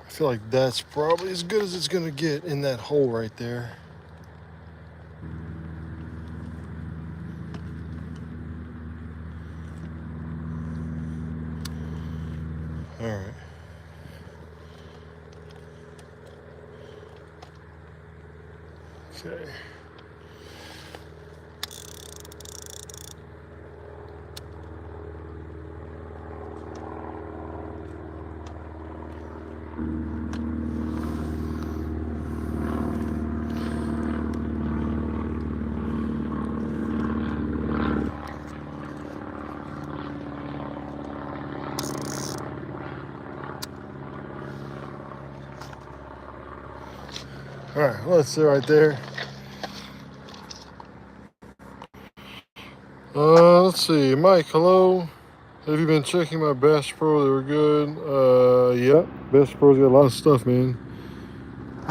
I feel like that's probably as good as it's gonna get in that hole right there. All right. Okay. All right, well, that's it right there. Let's see, Mike, hello. Have you been checking my Bass Pro? They were good. Yep, Bass Pro's got a lot of stuff, man.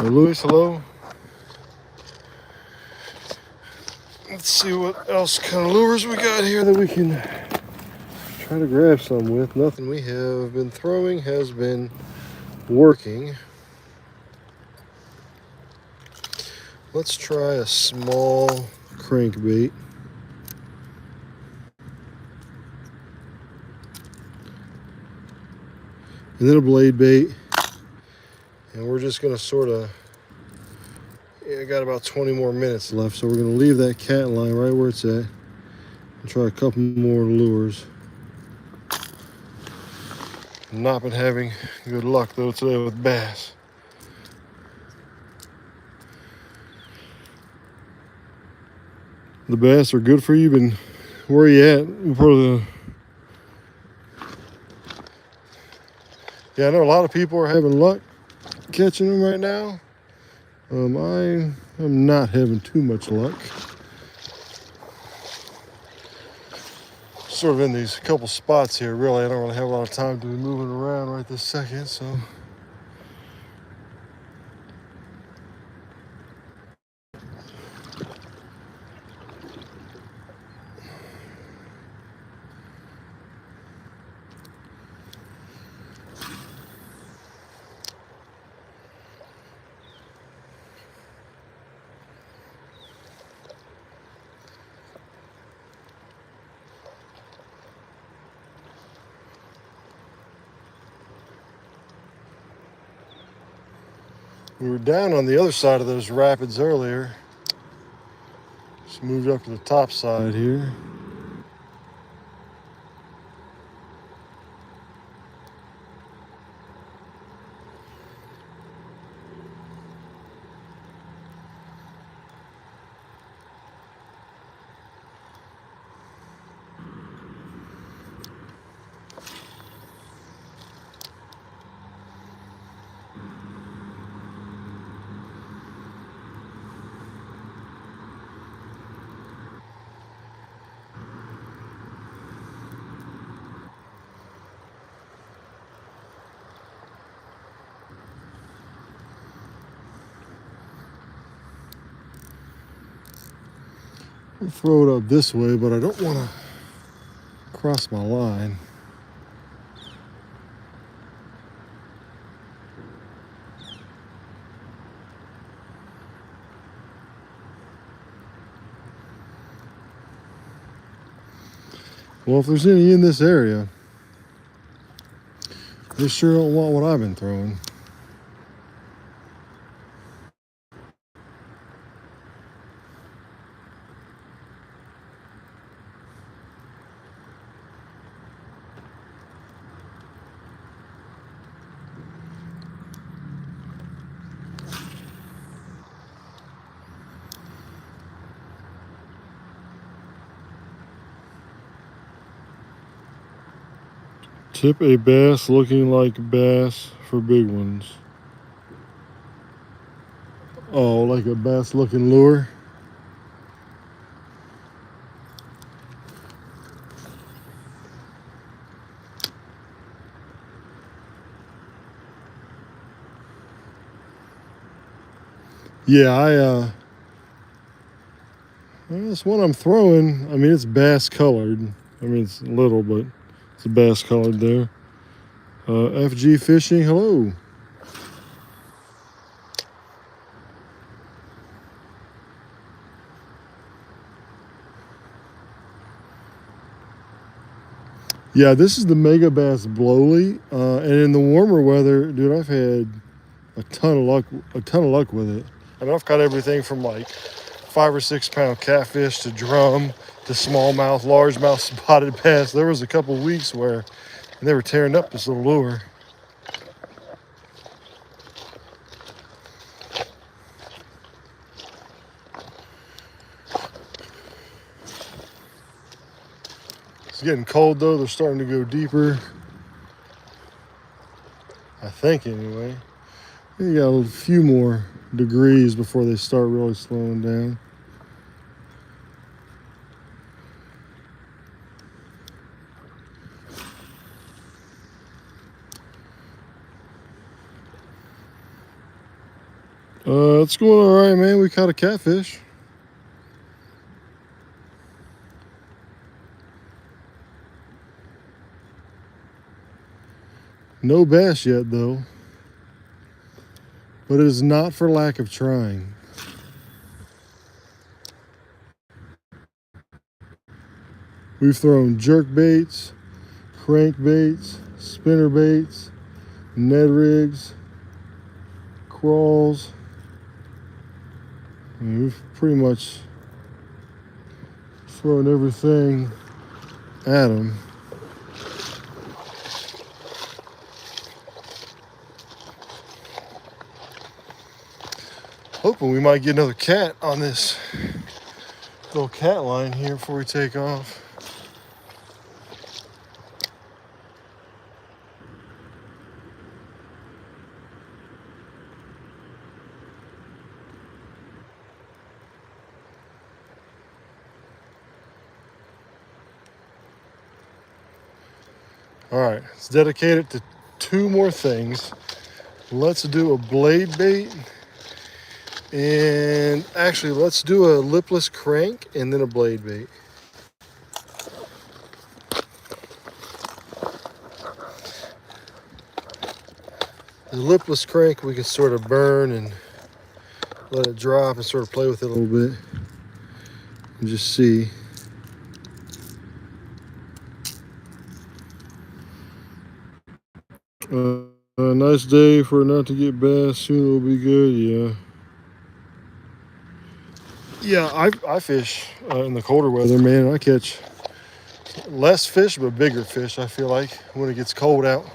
Luis, hello. Let's see what else kind of lures we got here that we can try to grab some with. Nothing we have been throwing has been working. Let's try a small crankbait. And then a blade bait. And we're just gonna sort of, I got about 20 more minutes left, so we're gonna leave that cat line right where it's at and try a couple more lures. Not been having good luck though today with bass. The bass are good for you, but where are you at? Yeah, I know a lot of people are having luck catching them right now. I am not having too much luck. Sort of in these couple spots here, really. I don't really have a lot of time to be moving around right this second, so. We were down on the other side of those rapids earlier. Just moved up to the top side here. I'll throw it up this way, but I don't want to cross my line. Well, if there's any in this area, they sure don't want what I've been throwing. Tip a bass looking like bass for big ones. Oh, like a bass looking lure. Yeah, this one I'm throwing, I mean, it's bass colored. I mean, it's little, but it's a bass colored there. FG Fishing, hello. Yeah, this is the Mega Bass Blowly, and in the warmer weather, dude, I've had a ton of luck with it. I mean, I've caught everything from like 5 or 6 pound catfish to drum to smallmouth, largemouth spotted bass. There was a couple weeks where they were tearing up this little lure. It's getting cold though. They're starting to go deeper. I think anyway. You got a few more degrees before they start really slowing down. It's going all right, man. We caught a catfish. No bass yet, though. But it is not for lack of trying. We've thrown jerk baits, crank baits, spinner baits, Ned rigs, crawls. I mean, we've pretty much thrown everything at them. Hoping we might get another cat on this little cat line here before we take off. All right, let's dedicate it to 2 more things. Let's do a blade bait, and actually let's do a lipless crank and then a blade bait. The lipless crank we can sort of burn and let it drop and sort of play with it a little bit and just see. A nice day for not to get bass. Soon it'll be good. Yeah, I fish in the colder weather, man. I catch less fish but bigger fish, I feel like, when it gets cold out.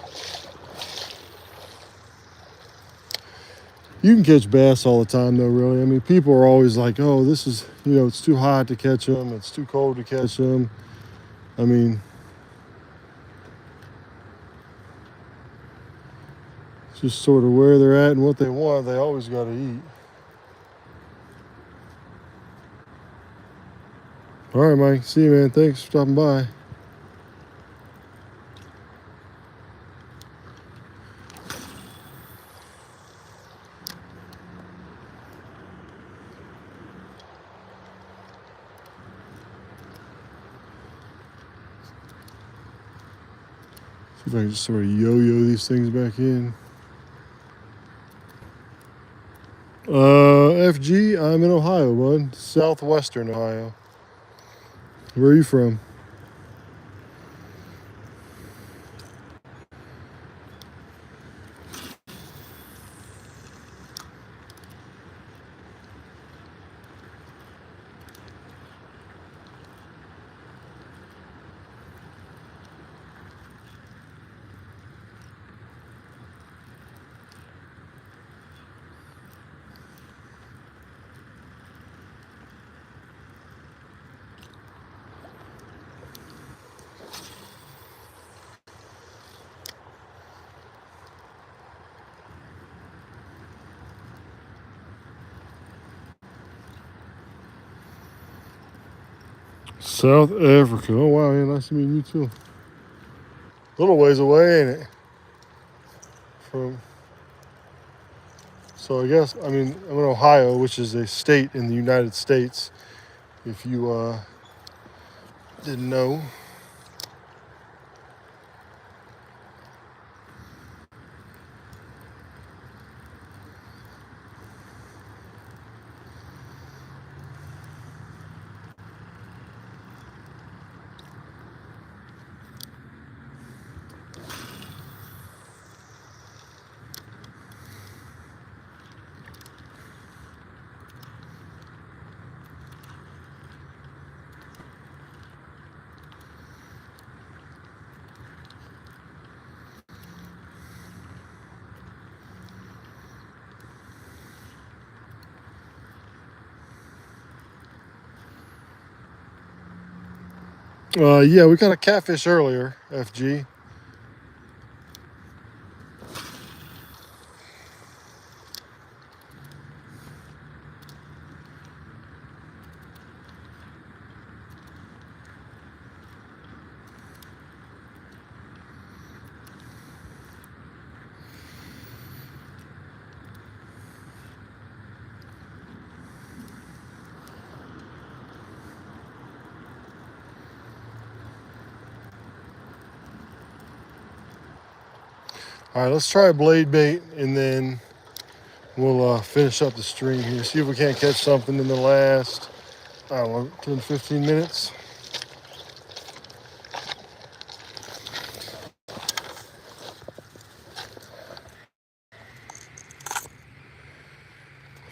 You can catch bass all the time though, really. I mean, people are always like, oh, this is, it's too hot to catch them, it's too cold to catch them. I mean, it's just sort of where they're at and what they want. They always got to eat. All right, Mike. See you, man. Thanks for stopping by. See if I can just sort of yo-yo these things back in. FG, I'm in Ohio, bud. Southwestern Ohio. Where are you from? South Africa. Oh wow, yeah, nice to meet you too. A little ways away, ain't it? So I guess, I mean, I'm in Ohio, which is a state in the United States, if you didn't know. Yeah, we caught a catfish earlier, FG. All right, let's try a blade bait, and then we'll finish up the stream here. See if we can't catch something in the last, I don't know, 10, 15 minutes.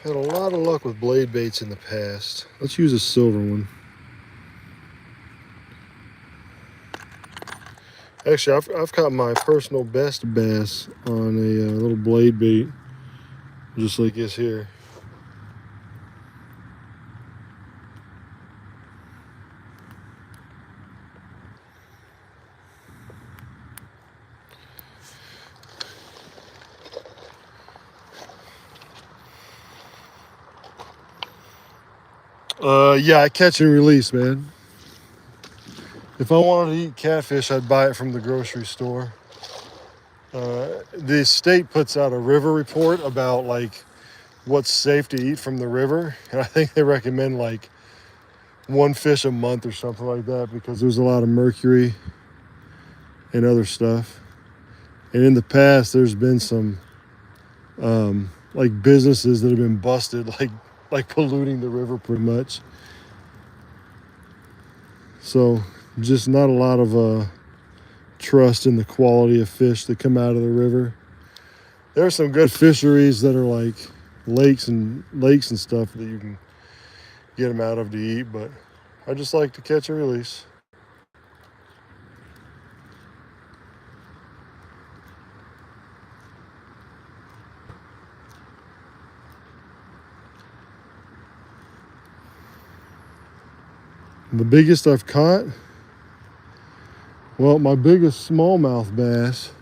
Had a lot of luck with blade baits in the past. Let's use a silver one. Actually, I've caught my personal best bass on a little blade bait, just like this here. Yeah, I catch and release, man. If I wanted to eat catfish, I'd buy it from the grocery store. The state puts out a river report about like what's safe to eat from the river, and I think they recommend like one fish a month or something like that because there's a lot of mercury and other stuff. And in the past, there's been some like businesses that have been busted, like polluting the river pretty much. So just not a lot of trust in the quality of fish that come out of the river. There are some good fisheries that are like lakes and stuff that you can get them out of to eat, but I just like to catch and release. The biggest I've caught, well, my biggest smallmouth bass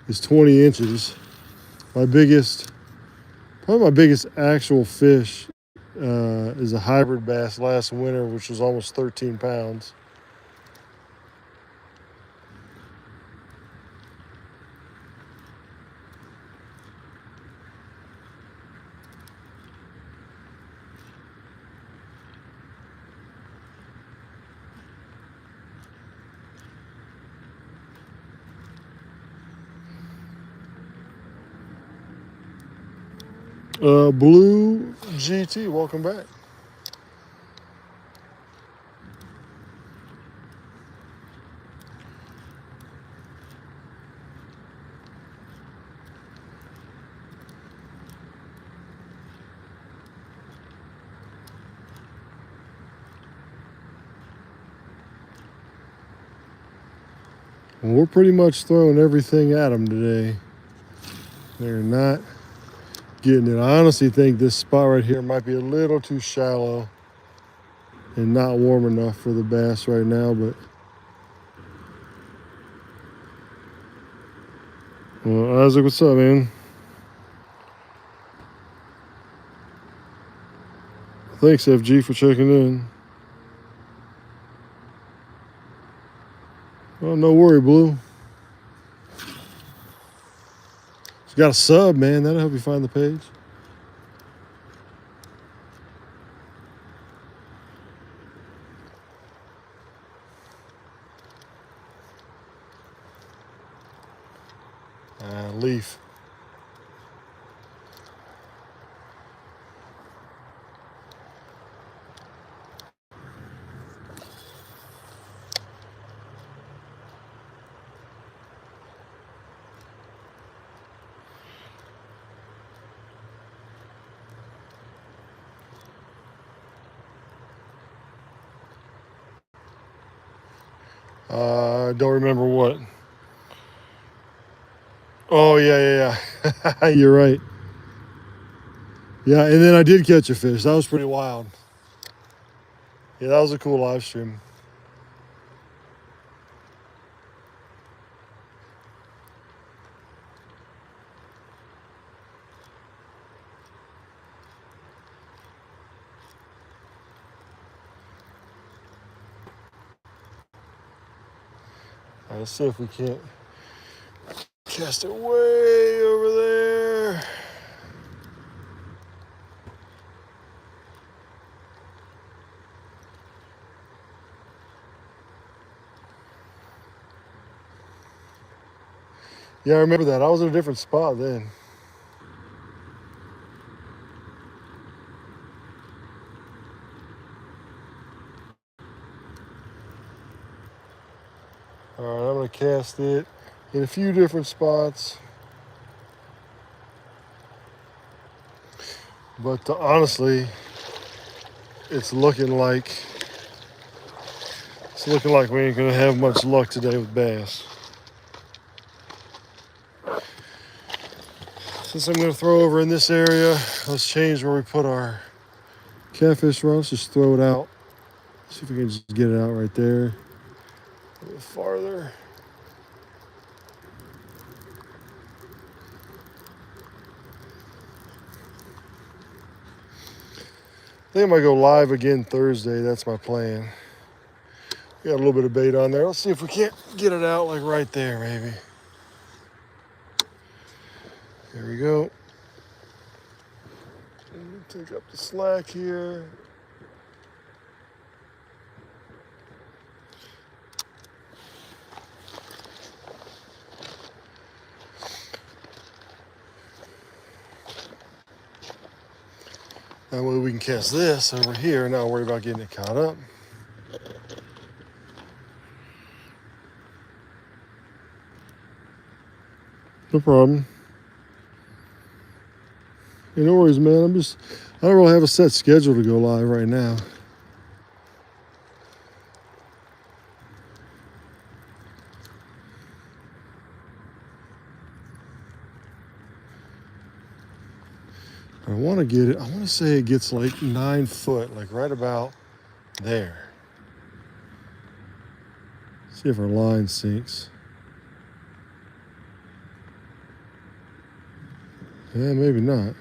is 20 inches. Probably my biggest actual fish is a hybrid bass last winter, which was almost 13 pounds. Blue GT, welcome back. Well, we're pretty much throwing everything at them today. They're not getting it. I honestly think this spot right here might be a little too shallow and not warm enough for the bass right now, but well, Isaac, what's up, man? Thanks, FG, for checking in. Well, no worry, Blue. You got a sub, man. That'll help you find the page. Leaf. Don't remember what. Oh, yeah. You're right. Yeah, and then I did catch a fish. That was pretty wild. Yeah, that was a cool live stream. All right, let's see if we can't cast it way over there. Yeah, I remember that. I was in a different spot then. All right, I'm going to cast it in a few different spots. But honestly, it's looking like we ain't going to have much luck today with bass. Since I'm going to throw over in this area, let's change where we put our catfish rod. Let's just throw it out. See if we can just get it out right there. A little farther. I think I might go live again Thursday. That's my plan. Got a little bit of bait on there. Let's see if we can't get it out like right there, maybe. There we go. Take up the slack here. That way we can cast this over here and not worry about getting it caught up. No problem. Hey, no worries, man. I don't really have a set schedule to go live right now. I want to get it. I want to say it gets like 9 foot, like right about there. See if our line sinks. Yeah, maybe not.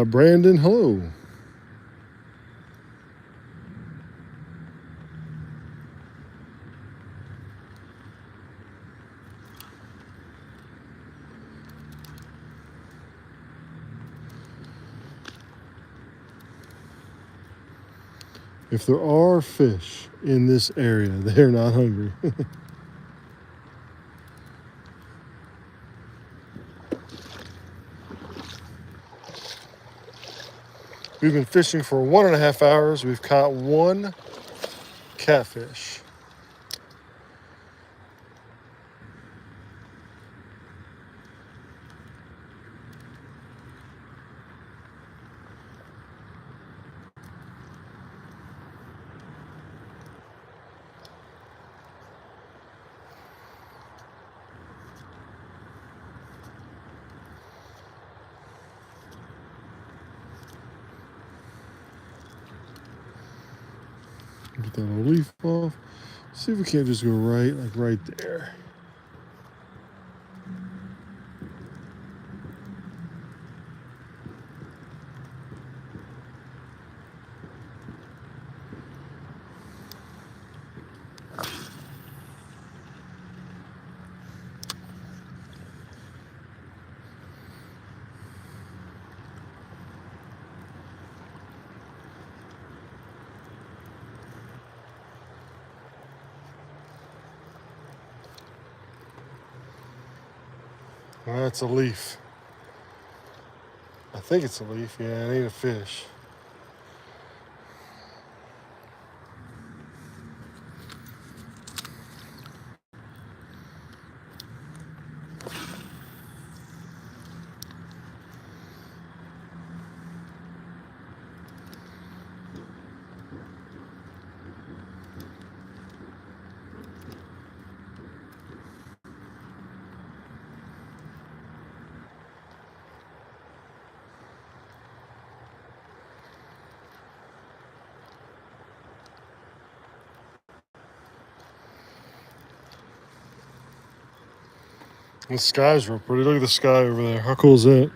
Brandon, hello. If there are fish in this area, they're not hungry. We've been fishing for 1.5 hours. We've caught 1 catfish. Get that little leaf off. See if we can't just go right, like right there. That's a leaf. I think it's a leaf. Yeah, it ain't a fish. The sky's real pretty. Look at the sky over there. How cool is that?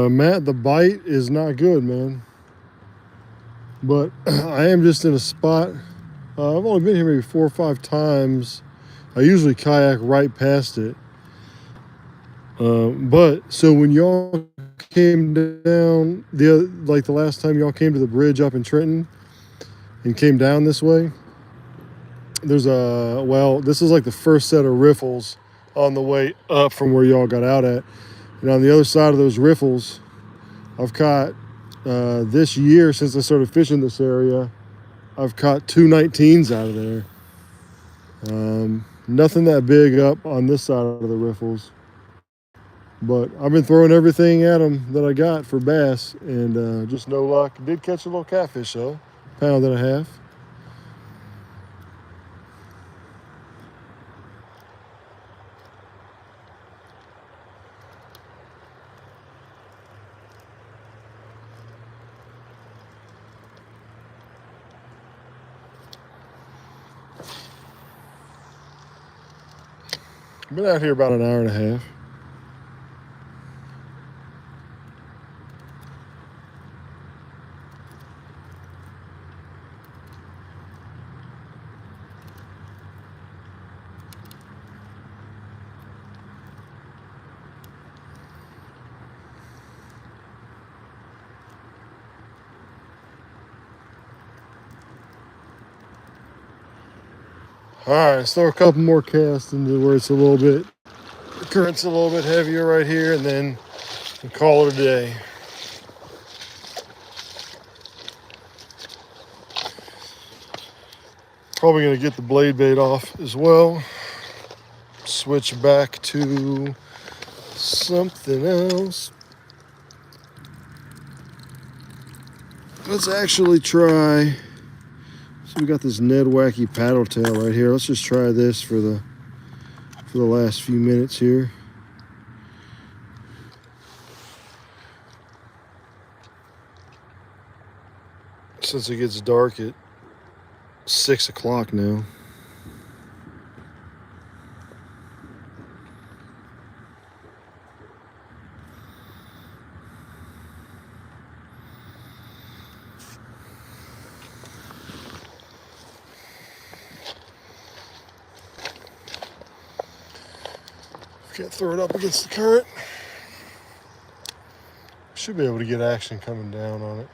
Matt, the bite is not good, man. But I am just in a spot. I've only been here maybe 4 or 5 times. I usually kayak right past it. But so when y'all came down the last time y'all came to the bridge up in Trenton and came down this way, there's this is like the first set of riffles on the way up from where y'all got out at. And on the other side of those riffles, I've caught this year, since I started fishing this area, I've caught 2 19s out of there. Nothing that big up on this side of the riffles, but I've been throwing everything at them that I got for bass, and just no luck. Did catch a little catfish though, 1.5 pounds. Been out here about 1.5 hours. All right, let's throw a couple more casts into where it's a little bit, the current's a little bit heavier right here, and then we'll call it a day. Probably gonna get the blade bait off as well. Switch back to something else. Let's actually try. So we got this Nedwacky paddle tail right here. Let's just try this for the last few minutes here. Since it gets dark at 6 o'clock now. Can't throw it up against the current. Should be able to get action coming down on it.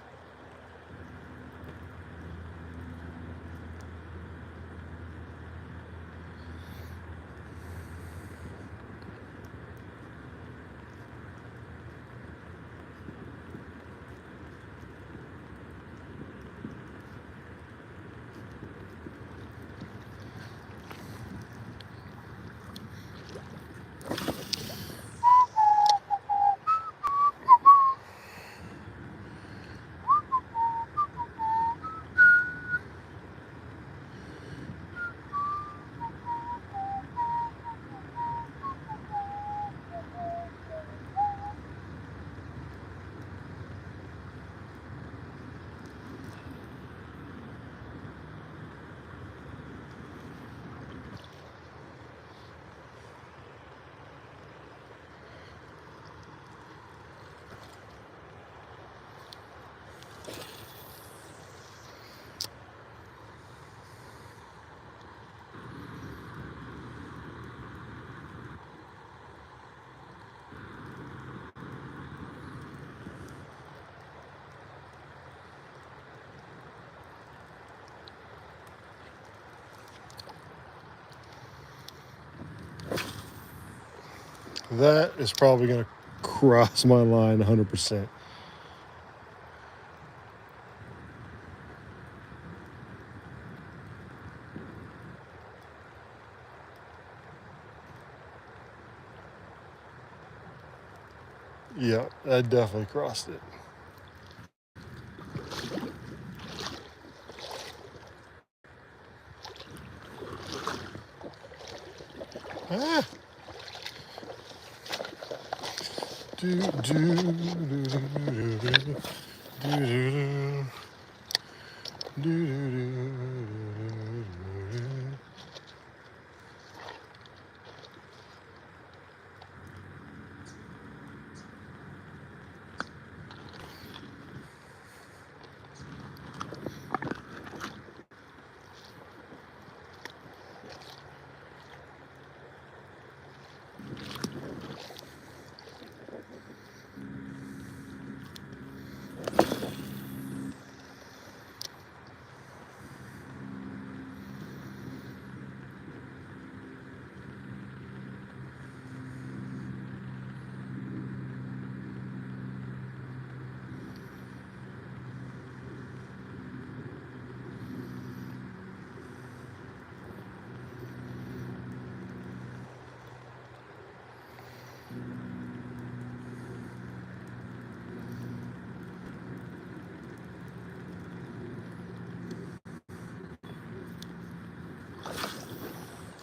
That is probably going to cross my line 100%. Yeah, that definitely crossed it. Ah. Do, do, do, do, do, do, do, do.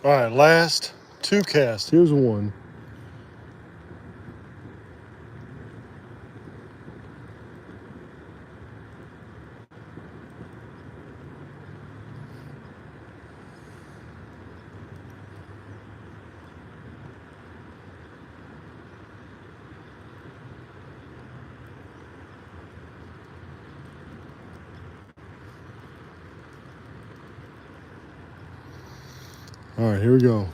All right, last 2 casts. Here's one. All right, here we go.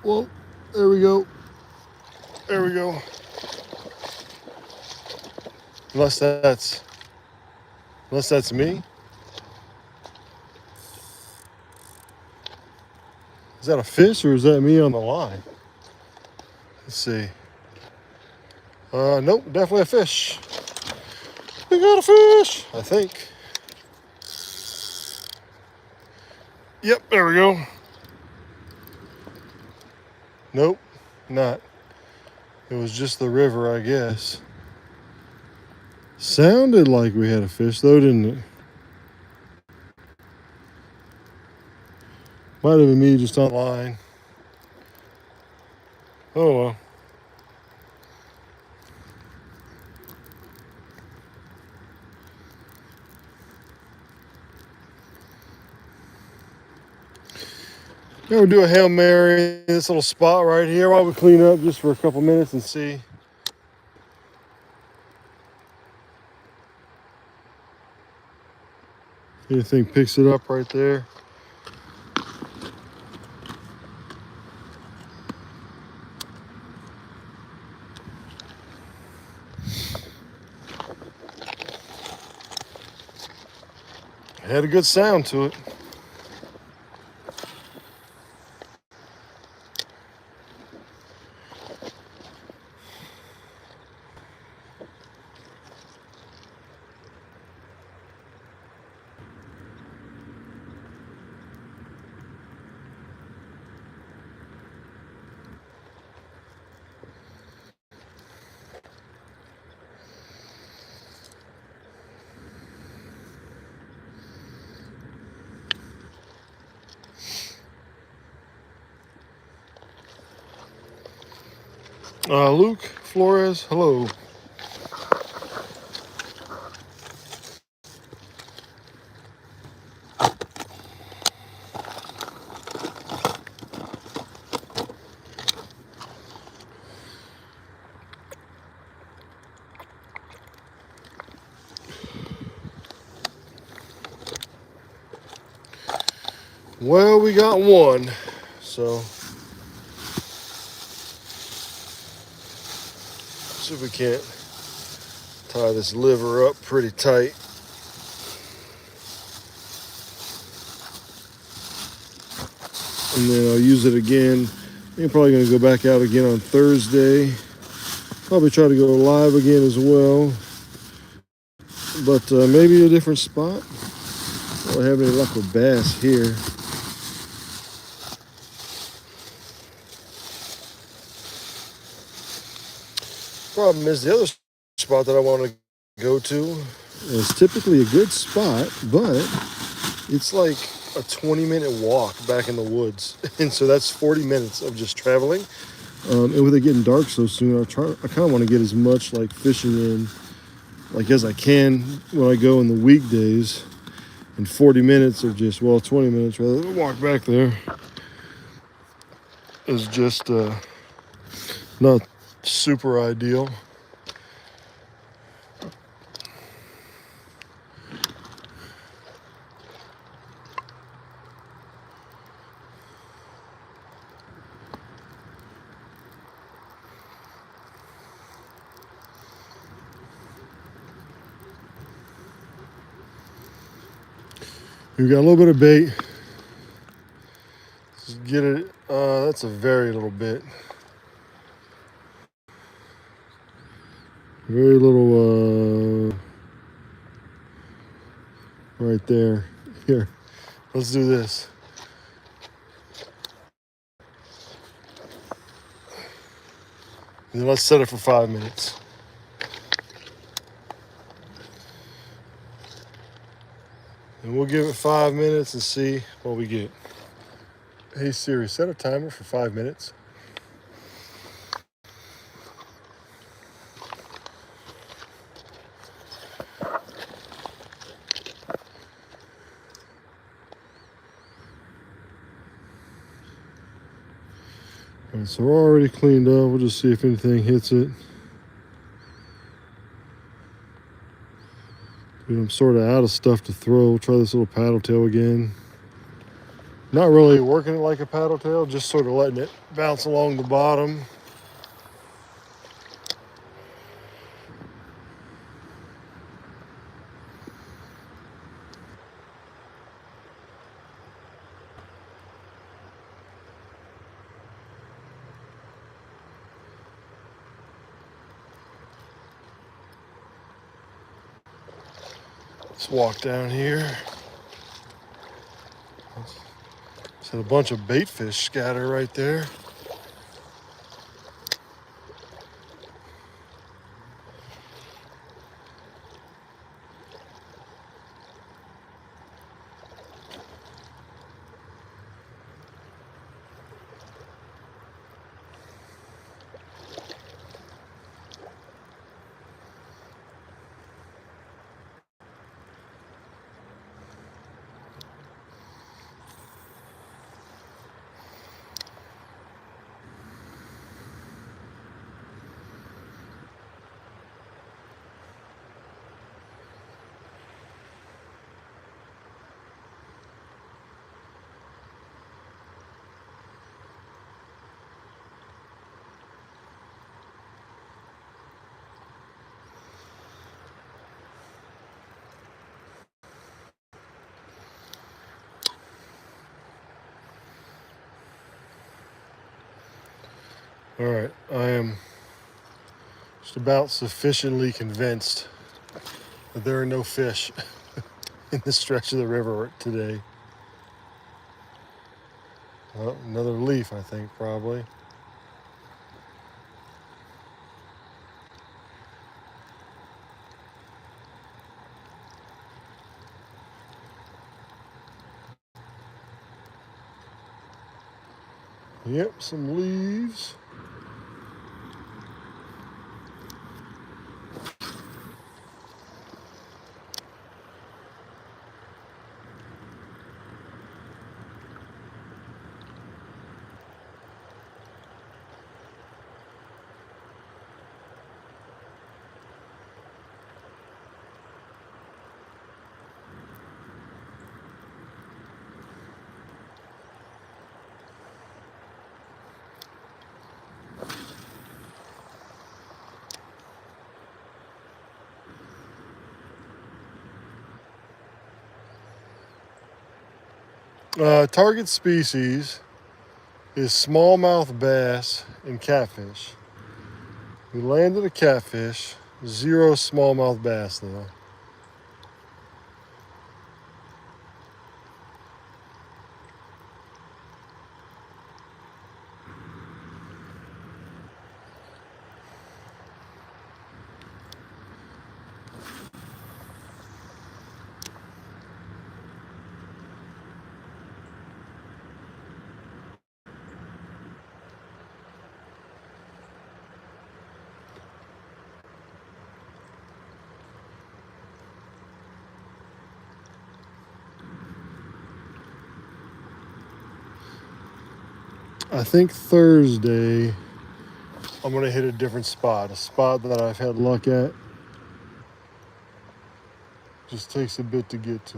Well, there we go. There we go. Unless that's me. Is that a fish or is that me on the line? Let's see. Nope, definitely a fish. We got a fish, I think. Yep, there we go. Nope, not. It was just the river, I guess. Sounded like we had a fish though, didn't it? Might have been me just on the line. Oh well. Now we'll do a Hail Mary in this little spot right here while we clean up just for a couple minutes and see. Anything picks it up right there. Had a good sound to it. Luke Flores, hello. Well, we got one, so see if we can't tie this liver up pretty tight. And then I'll use it again. I'm probably going to go back out again on Thursday. Probably try to go live again as well. But maybe a different spot. I don't have any luck with bass here. Problem is the other spot that I want to go to is typically a good spot, but it's like a 20-minute walk back in the woods. And so that's 40 minutes of just traveling. And with it getting dark so soon, I kind of want to get as much like fishing in like as I can when I go in the weekdays. And 40 minutes of just, well, 20 minutes rather than walk back there is just not super ideal. We got a little bit of bait. Just get it. That's a very little bit. Very little. Right there. Here. Let's do this. And then let's set it for 5 minutes. And we'll give it 5 minutes and see what we get. Hey Siri, set a timer for 5 minutes. All right, so we're already cleaned up. We'll just see if anything hits it. Dude, I'm sort of out of stuff to throw. We'll try this little paddle tail again. Not really working it like a paddle tail, just sort of letting it bounce along the bottom. Let's walk down here. Just had a bunch of bait fish scatter right there. All right, I am just about sufficiently convinced that there are no fish in this stretch of the river today. Well, another leaf, I think, probably. Yep, some leaves. Target species is smallmouth bass and catfish. We landed a catfish, 0 smallmouth bass though. I think Thursday I'm gonna hit a different spot, a spot that I've had luck at. Just takes a bit to get to.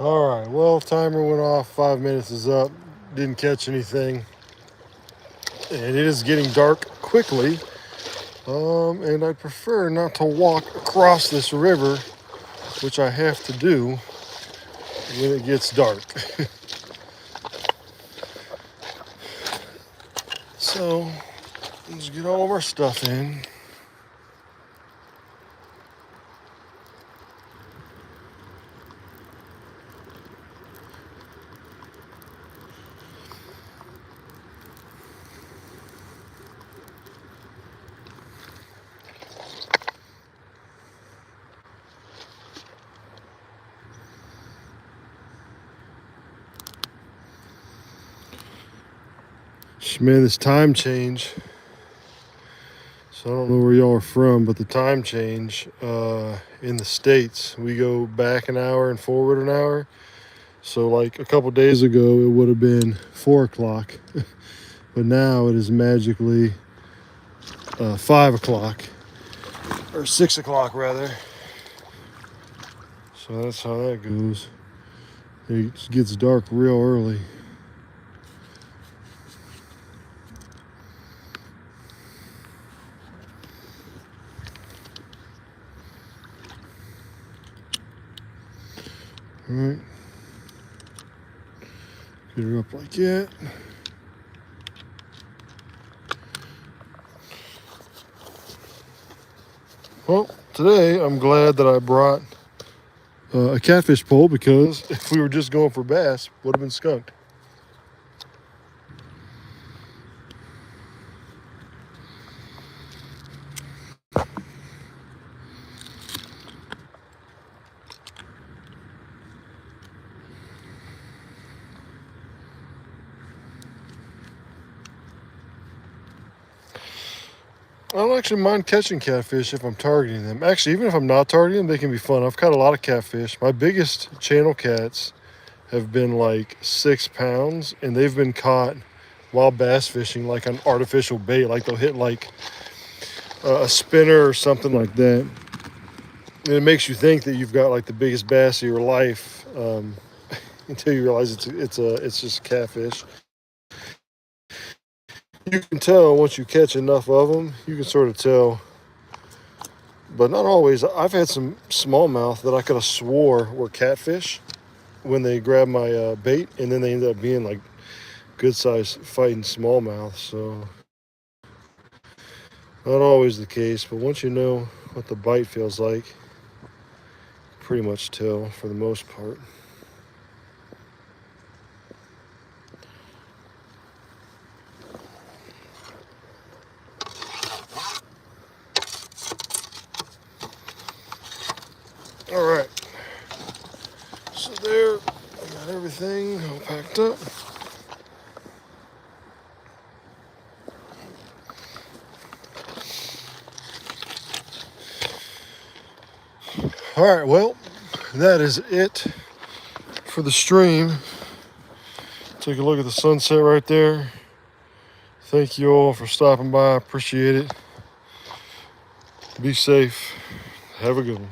All right, well, timer went off, 5 minutes is up, didn't catch anything. And it is getting dark quickly. And I prefer not to walk across this river, which I have to do when it gets dark. So, let's get all of our stuff in. Man, this time change. So I don't know where y'all are from, but the time change in the States, we go back an hour and forward an hour. So like a couple days ago, it would have been 4 o'clock, but now it is magically 5 o'clock, or 6 o'clock rather. So that's how that goes. It gets dark real early. All right. Get her up like that. Well, today I'm glad that I brought a catfish pole, because if we were just going for bass, would have been skunked. I don't actually mind catching catfish if I'm targeting them. Actually, even if I'm not targeting them, they can be fun. I've caught a lot of catfish. My biggest channel cats have been like 6 pounds, and they've been caught while bass fishing, like on artificial bait. Like they'll hit like a spinner or something like that, and it makes you think that you've got like the biggest bass of your life, until you realize it's just catfish. You can tell once you catch enough of them. You can sort of tell, but not always. I've had some smallmouth that I could have swore were catfish when they grabbed my bait, and then they ended up being like good sized fighting smallmouth. So not always the case, but once you know what the bite feels like, pretty much tell for the most part. All right, so there, I got everything all packed up. All right, well, that is it for the stream. Take a look at the sunset right there. Thank you all for stopping by. I appreciate it. Be safe. Have a good one.